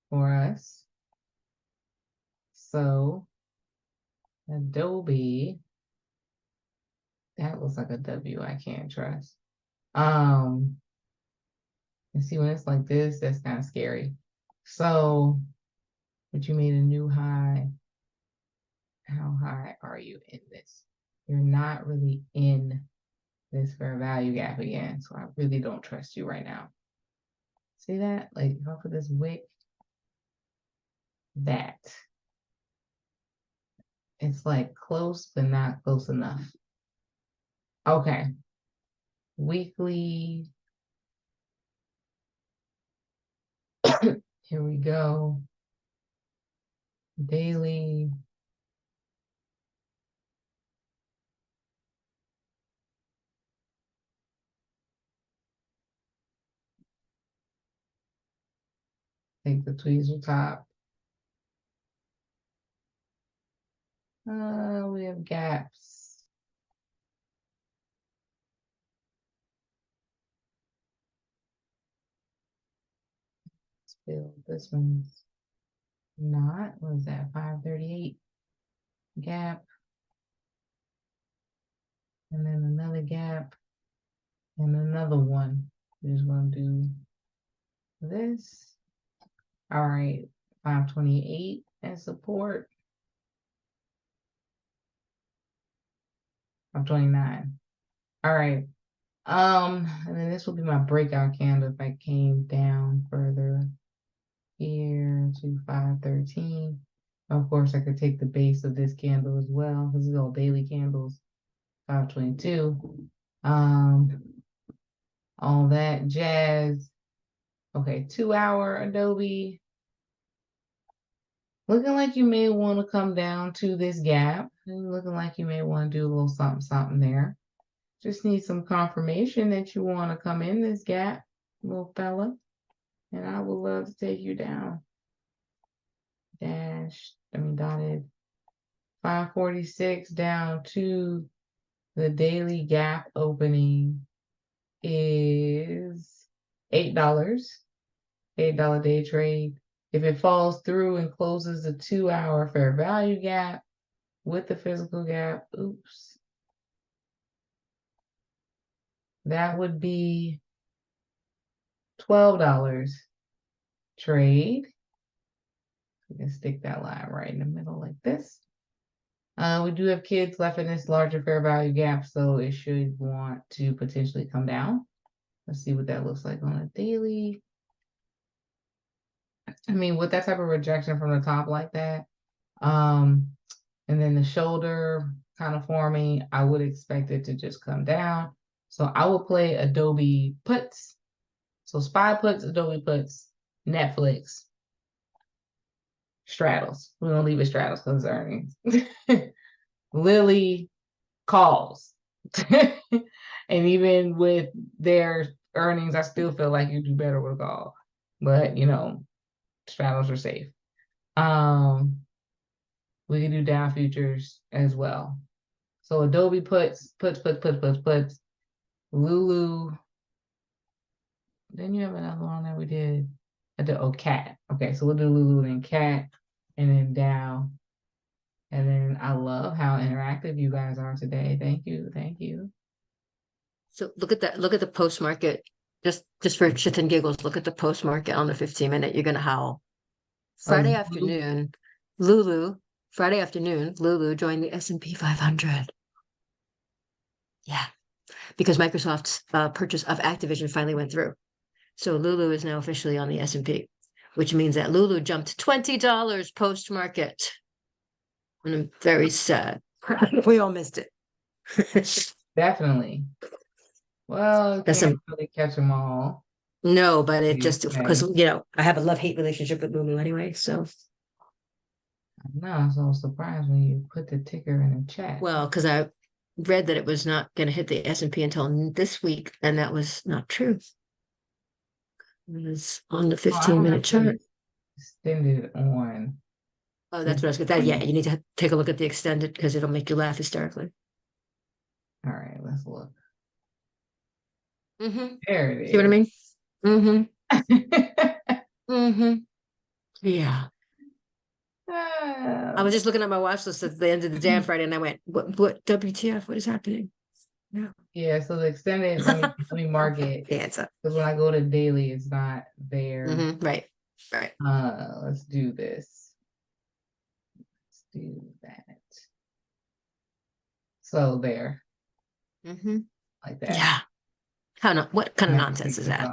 for us. So Adobe, that looks like a W I can't trust. And see, when it's like this, that's kind of scary. So, but you made a new high. How high are you in this? You're not really in this fair value gap again, so I really don't trust you right now. See that? Like, if I put this wick, that. It's like close, but not close enough. Okay. Weekly. Here we go. Daily. Take the tweezer top. We have gaps. Still, this one's not. What is that? 538 gap. And then another gap. And another one. We're just gonna do this. All right, 528 as support. 529. All right. And then this will be my breakout candle if I came down further here to 513. Of course, I could take the base of this candle as well. This is all daily candles. 522. All that jazz. Okay, 2-hour Adobe. Looking like you may want to come down to this gap. Looking like you may want to do a little something there. Just need some confirmation that you want to come in this gap, little fella. And I would love to take you down. Dotted 546 down to the daily gap opening is $8. $8 day trade. If it falls through and closes the 2-hour fair value gap with the physical gap, oops, that would be $12 trade. We can stick that line right in the middle like this. We do have kids left in this larger fair value gap, so it should want to potentially come down. Let's see what that looks like on a daily. I mean, with that type of rejection from the top like that, and then the shoulder kind of forming, I would expect it to just come down. So I will play Adobe puts. So SPY puts, Adobe puts, Netflix, straddles. We're gonna leave it straddles because it's earnings. Lilly calls. And even with their earnings, I still feel like you do better with a call. But straddles are safe. We can do down futures as well. So Adobe puts. Lulu. Then you have another one that we did. Cat. Okay, so we'll do Lulu and Cat, and then Dow. And then I love how interactive you guys are today. Thank you. So look at that. Look at the post market. Just for shits and giggles, look at the post market on the 15-minute. You're gonna howl. Friday afternoon, Lulu. Friday afternoon, Lulu joined the S&P 500. Yeah, because Microsoft's purchase of Activision finally went through. So Lulu is now officially on the S&P, which means that Lulu jumped $20 post market. And I'm very sad. We all missed it. Definitely. Well, That's can't really catch them all. No, but it just Okay. because I have a love-hate relationship with Lulu anyway. So No, I'm so surprised when you put the ticker in the chat. well, because I read that it was not going to hit the S&P until this week, and that was not true. It was on the 15-minute chart. Extended on. Oh, that's what I was going to say. Yeah, you need to take a look at the extended because it'll make you laugh hysterically. All right, let's look. Mm-hmm. There it is. See what I mean? Mm-hmm. Mm-hmm. Yeah. I was just looking at my watch list at the end of the day on Friday, and I went, "What? WTF? What is happening?" Yeah. Yeah. So the extended. Let me mark it. Yeah, it's up. Because when I go to daily, it's not there. Mm-hmm. Right. Let's do this. Let's do that. So there. Mm-hmm. Like that. Yeah. What kind of nonsense is that?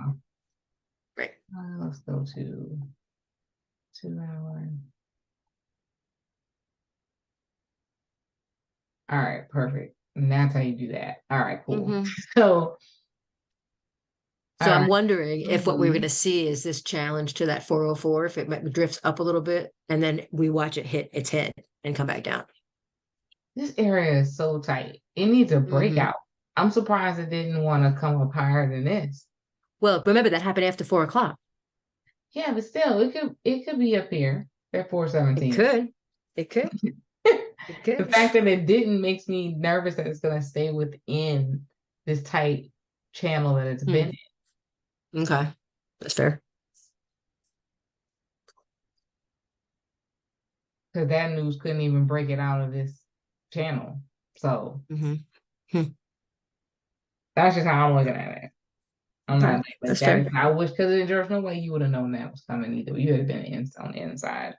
Right. Let's go to 2 hour. All right, perfect. And that's how you do that. All right, cool. Mm-hmm. So I'm wondering if what we're going to see is this challenge to that 404, if it drifts up a little bit, and then we watch it hit its head and come back down. This area is so tight. It needs a breakout. I'm surprised it didn't want to come up higher than this. Well, remember that happened after 4 o'clock. Yeah, but still, it could be up here at 417. It could. The fact that it didn't makes me nervous that it's going to stay within this tight channel that it's been in. Okay, that's fair. Because that news couldn't even break it out of this channel. So that's just how I'm looking at it. I'm not like That's that. fair. I wish, because there's no way you would have known that was coming either. You would have been on the inside,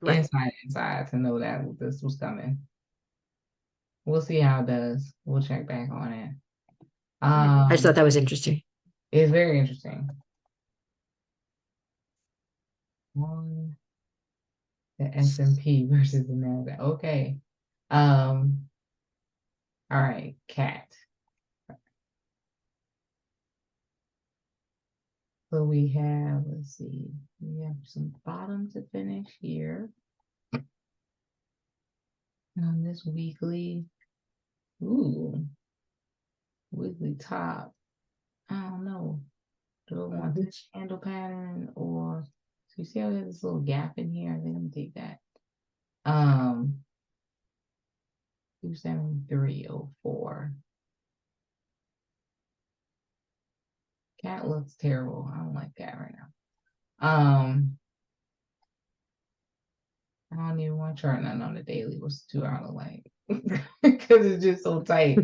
inside to know that this was coming. We'll see how it does. We'll check back on it. I just thought that was interesting. It's very interesting. On the S&P versus the NASDAQ. Okay. All right, cat. So we have, let's see, we have some bottom to finish here. On this weekly, weekly top. I don't know. Do I want this candle pattern, or so you see how there's this little gap in here? I think I'm gonna take that. 273.04. Cat looks terrible. I don't like that right now. I don't even want to chart nothing on the daily. What's 2 hour like? Because it's just so tight.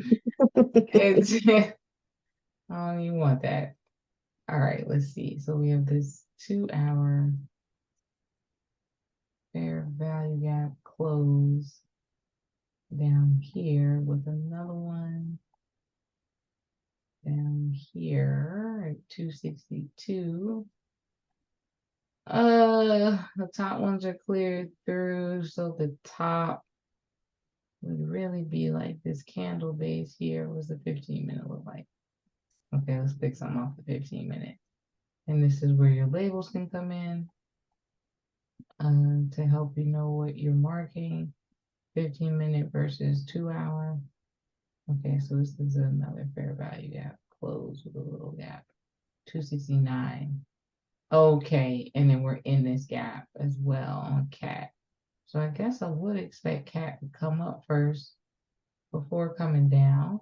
I don't even want that. All right, let's see. So we have this 2 hour fair value gap close down here with another one down here at 262. The top ones are cleared through, so the top would really be like this candle base here. What's the 15-minute look like? Okay, let's pick something off the 15-minute. And this is where your labels can come in to help you know what you're marking. 15-minute versus 2 hour. Okay, so this is another fair value gap, close with a little gap, 269. Okay, and then we're in this gap as well on cat. So I guess I would expect cat to come up first before coming down.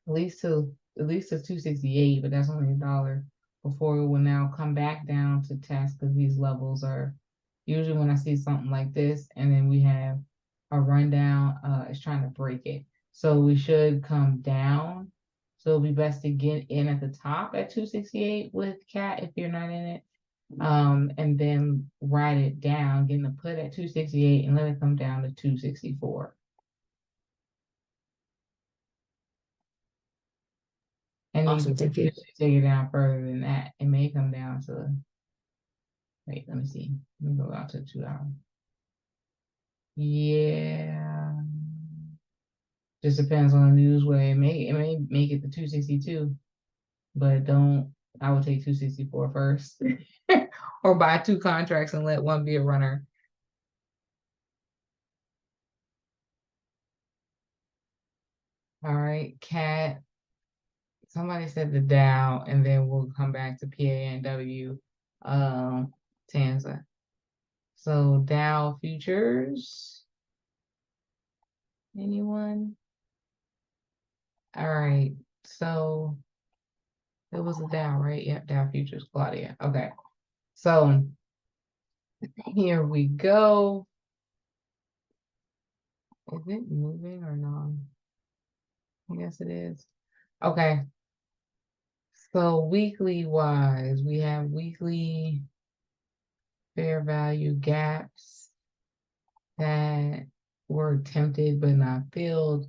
At least to 268, but that's only $1 before it will now come back down to test, because these levels are usually when I see something like this and then we have a rundown, it's trying to break it. So we should come down. So it'll be best to get in at the top at 268 with CAT if you're not in it. And then ride it down, getting a put at 268 and let it come down to 264. And Awesome, you thank can you. take it down further than that. It may come down to, wait, let me see. Let me go out to 2 hours. Yeah. Just depends on the news where it may make it to 262, but I would take 264 first. Or buy 2 contracts and let one be a runner. All right, CAT. Somebody said the Dow, and then we'll come back to PANW, Tanza. So Dow futures. Anyone? All right. So it was a Dow, right? Yep, Dow futures, Claudia. Okay. So here we go. Is it moving or not? Yes, it is. Okay. So weekly wise, we have weekly fair value gaps that were attempted but not filled.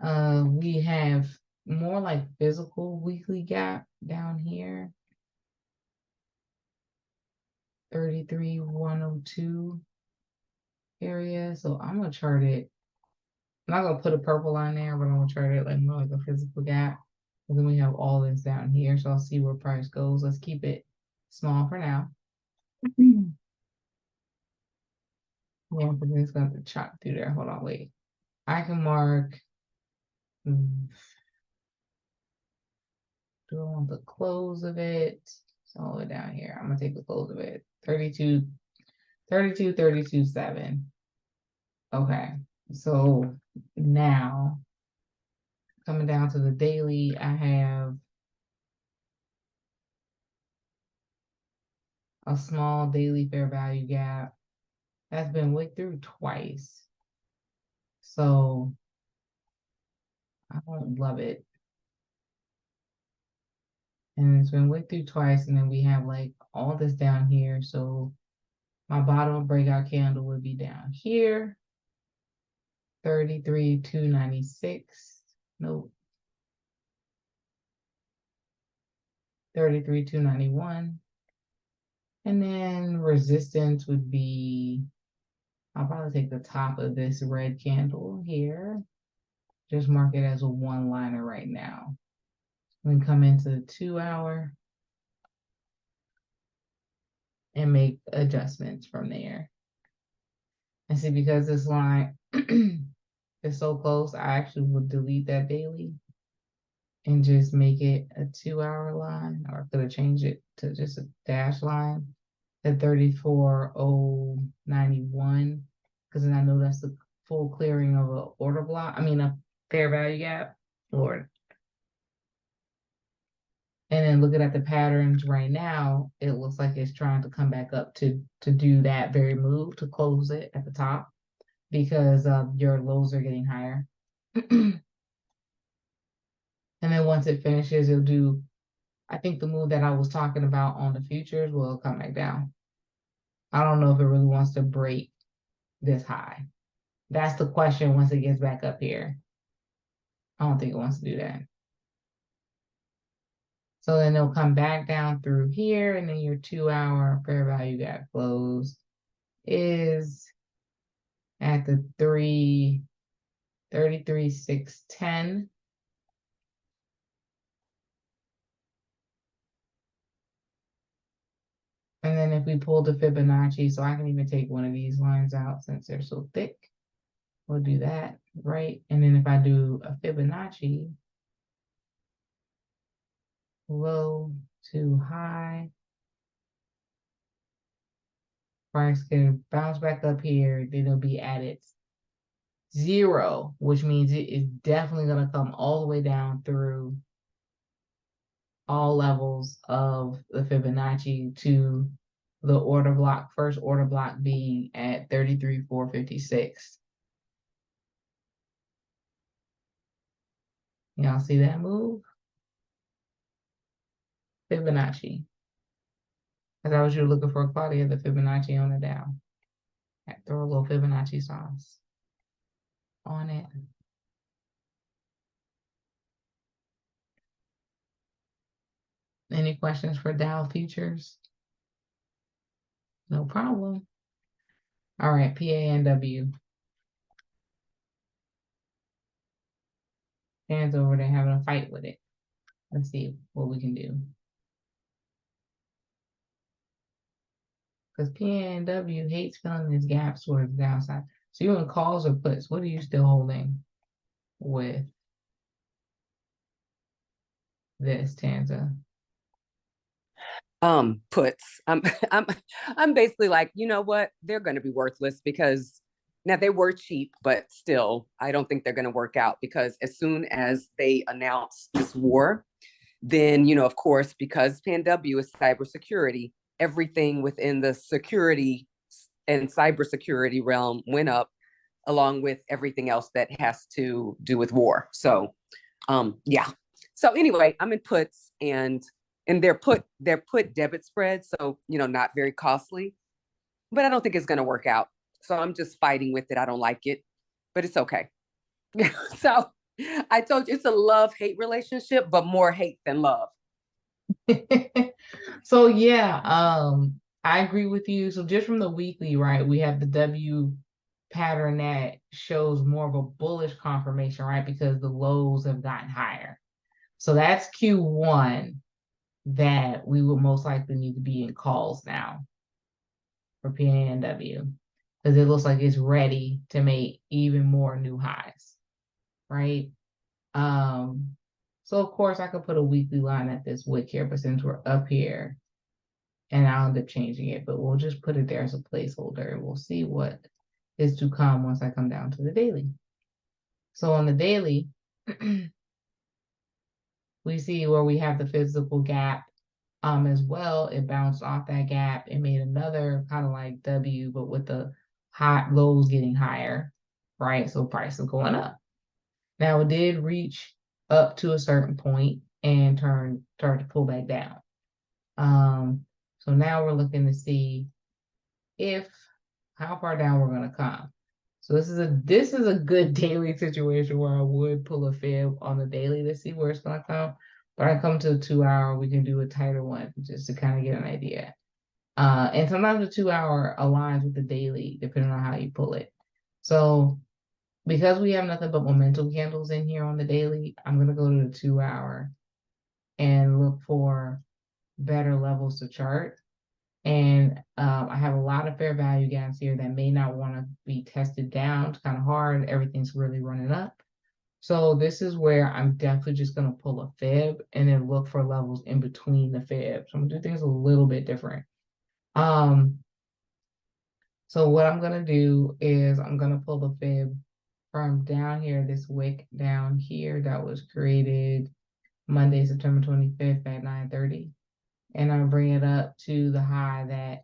We have more like physical weekly gap down here. 33,102 area. So I'm gonna chart it. I'm not gonna put a purple on there, but I'm gonna chart it like more like a physical gap. And then we have all this down here. So I'll see where price goes. Let's keep it small for now. Yeah, but it's gonna chop through there. Hold on, wait. I can mark. Do I want the close of it? It's all the way down here. I'm gonna take the close of it. 32.7. Okay, so now coming down to the daily, I have a small daily fair value gap that's been wicked through twice. So I don't love it. And it's been wicked through twice, and then we have like all this down here. So my bottom breakout candle would be down here. 33,296. Nope. 33,291. And then resistance would be, I'll probably take the top of this red candle here. Just mark it as a one-liner right now. Then come into the 2 hour and make adjustments from there. And see, because this line is so close, I actually would delete that daily and just make it a 2 hour line, or I could have changed it to just a dash line at 34,091, because then I know that's the full clearing of a order block. I mean, a fair value gap, Lord. And then looking at the patterns right now, it looks like it's trying to come back up to do that very move to close it at the top, because your lows are getting higher. And then once it finishes, it'll do, I think the move that I was talking about on the futures will come back down. I don't know if it really wants to break this high. That's the question once it gets back up here. I don't think it wants to do that. So then it'll come back down through here, and then your 2 hour fair value gap close is at the 33,610. And then if we pull the Fibonacci, so I can even take one of these lines out since they're so thick. We'll do that, right? And then if I do a Fibonacci, low to high, price can bounce back up here, then it'll be at its 0, which means it is definitely going to come all the way down through all levels of the Fibonacci to the order block, first order block being at 33,456. Y'all see that move? Fibonacci. Because that was you looking for, Claudia, the Fibonacci on the Dow. Throw a little Fibonacci sauce on it. Any questions for Dow futures? No problem. All right, PANW. Hands over there having a fight with it. Let's see what we can do. Because PANW hates filling these gaps towards the downside. So you in calls or puts? What are you still holding with this, Tanza? Puts. I'm basically like, you know what? They're going to be worthless because now they were cheap, but still, I don't think they're going to work out because as soon as they announce this war, then, you know, of course, because PANW is cybersecurity, everything within the security and cybersecurity realm went up along with everything else that has to do with war. So, yeah. So anyway, I'm in puts and they're put debit spread, so you know, not very costly, but I don't think it's going to work out. So I'm just fighting with it. I don't like it, but it's okay. So I told you it's a love-hate relationship, but more hate than love. So yeah, I agree with you. So just from the weekly, right, we have the W pattern that shows more of a bullish confirmation, right? Because the lows have gotten higher. So that's Q1 that we will most likely need to be in calls now for PANW because it looks like it's ready to make even more new highs, right? So of course I could put a weekly line at this wick here, but since we're up here, and I'll end up changing it, but we'll just put it there as a placeholder and we'll see what is to come once I come down to the daily. So on the daily, we see where we have the physical gap as well. It bounced off that gap and made another kind of like W, but with the high lows getting higher, right? So price is going up. Now it did reach up to a certain point and turn to pull back down. So now we're looking to see how far down we're gonna come. So this is a good daily situation where I would pull a fib on the daily to see where it's gonna come. But I come to the 2 hour, we can do a tighter one just to kind of get an idea. And sometimes the 2 hour aligns with the daily, depending on how you pull it. So because we have nothing but momentum candles in here on the daily, I'm gonna go to the 2 hour and look for better levels to chart. And I have a lot of fair value gaps here that may not want to be tested down. It's kind of hard. Everything's really running up. So this is where I'm definitely just going to pull a fib and then look for levels in between the fibs. I'm going to do things a little bit different. So what I'm going to do is I'm going to pull the fib from down here, this wick down here that was created Monday, September 25th at 9:30. And I'll bring it up to the high that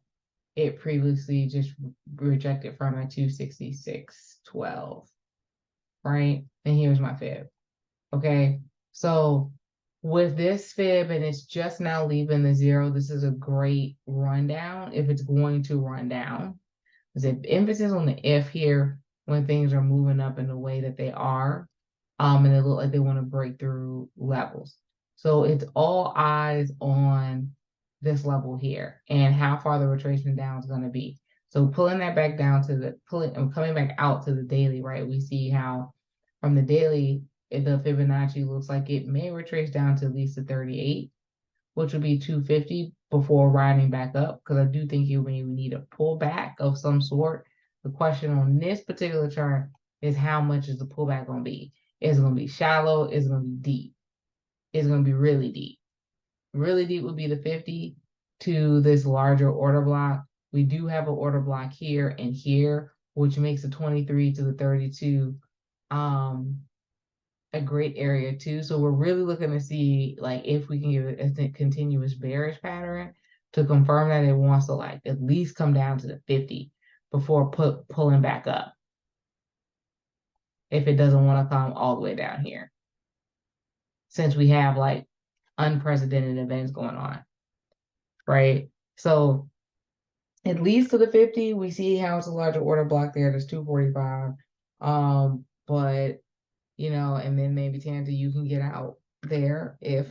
it previously just rejected from at 266.12, right? And here's my fib. Okay, so with this fib and it's just now leaving the zero, this is a great rundown if it's going to run down. There's an emphasis on the if here when things are moving up in the way that they are, and they look like they want to break through levels. So it's all eyes on this level here and how far the retracement down is going to be. So pulling that back down to the coming back out to the daily, right? We see how from the daily, the Fibonacci looks like it may retrace down to at least the 38, which would be 250 before riding back up, because I do think you may need a pullback of some sort. The question on this particular chart is how much is the pullback going to be? Is it going to be shallow? Is it going to be deep? Is it going to be really deep? Really deep would be the 50 to this larger order block. We do have an order block here and here, which makes the 23 to the 32 a great area too. So we're really looking to see like if we can give it a continuous bearish pattern to confirm that it wants to like at least come down to the 50 before pulling back up. If it doesn't want to come all the way down here. since we have like unprecedented events going on, right? So at least to the 50, we see how it's a larger order block there. There's 245. But you know, and then maybe Tanta, you can get out there if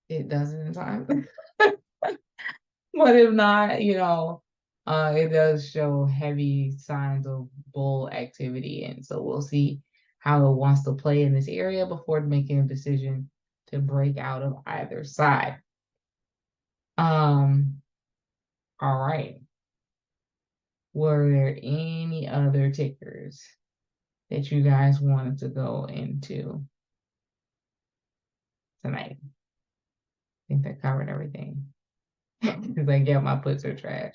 it doesn't in time. But if not, you know, it does show heavy signs of bull activity. And so we'll see how it wants to play in this area before making a decision to break out of either side. All right. Were there any other tickers that you guys wanted to go into tonight? I think that covered everything. Because I get my puts are trash.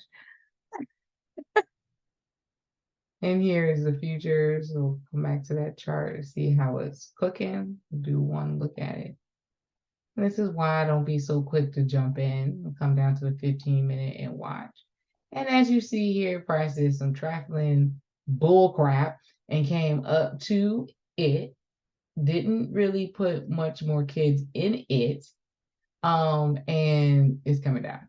And here is the futures. We'll come back to that chart and see how it's cooking. Do one look at it. This is why I don't be so quick to jump in and come down to the 15-minute and watch. And as you see here, price did some trifling bull crap and came up to it. Didn't really put much more kids in it. And it's coming down.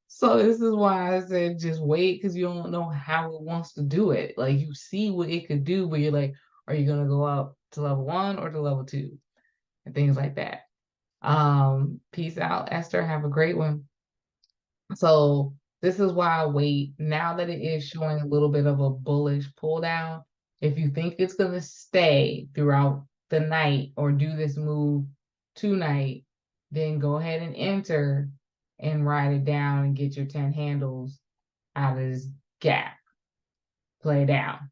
So this is why I said just wait, because you don't know how it wants to do it. Like you see what it could do, but you're like, are you gonna go up to level 1 or to level 2? And things like that. Peace out, Esther. Have a great one. So this is why I wait. Now that it is showing a little bit of a bullish pull down, if you think it's gonna stay throughout the night or do this move tonight, then go ahead and enter and ride it down and get your 10 handles out of this gap. Play down.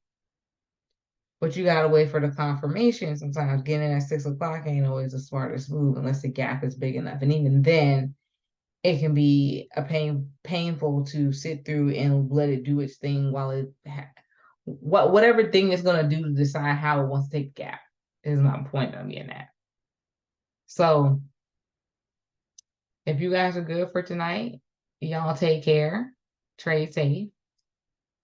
But you gotta wait for the confirmation. Sometimes getting in at 6 o'clock ain't always the smartest move unless the gap is big enough. And even then, it can be a painful to sit through and let it do its thing while it whatever thing it's gonna do to decide how it wants to take the gap is my point I'm getting at. So if you guys are good for tonight, y'all take care, trade safe,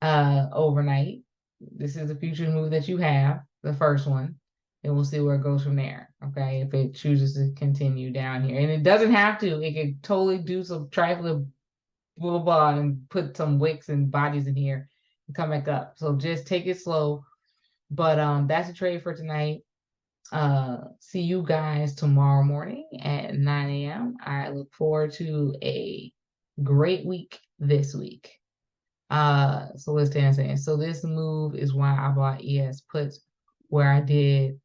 overnight. This is the future move that you have, the first one, and we'll see where it goes from there. Okay, if it chooses to continue down here, and it doesn't have to, it could totally do some trifling blah blah and put some wicks and bodies in here and come back up. So just take it slow. But that's a trade for tonight. See you guys tomorrow morning at 9 a.m. I look forward to a great week this week. So what's Dan saying? So this move is why I bought ES puts, where I did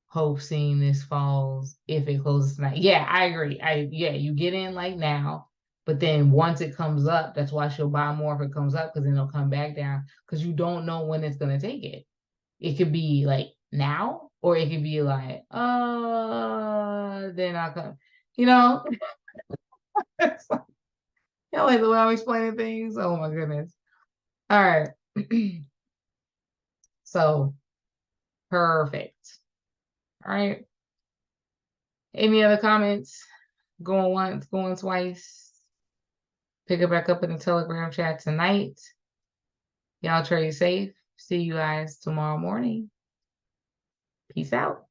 hope seeing this falls if it closes tonight. Yeah, I agree. Yeah, you get in like now, but then once it comes up, that's why she'll buy more if it comes up, because then it'll come back down, because you don't know when it's gonna take it. It could be like now, or it could be like, then I'll come, you know. It's like, you know, like the way I'm explaining things. Oh my goodness. All right. So perfect. All right. Any other comments? Going once, going twice. Pick it back up in the Telegram chat tonight. Y'all trade safe. See you guys tomorrow morning. Peace out.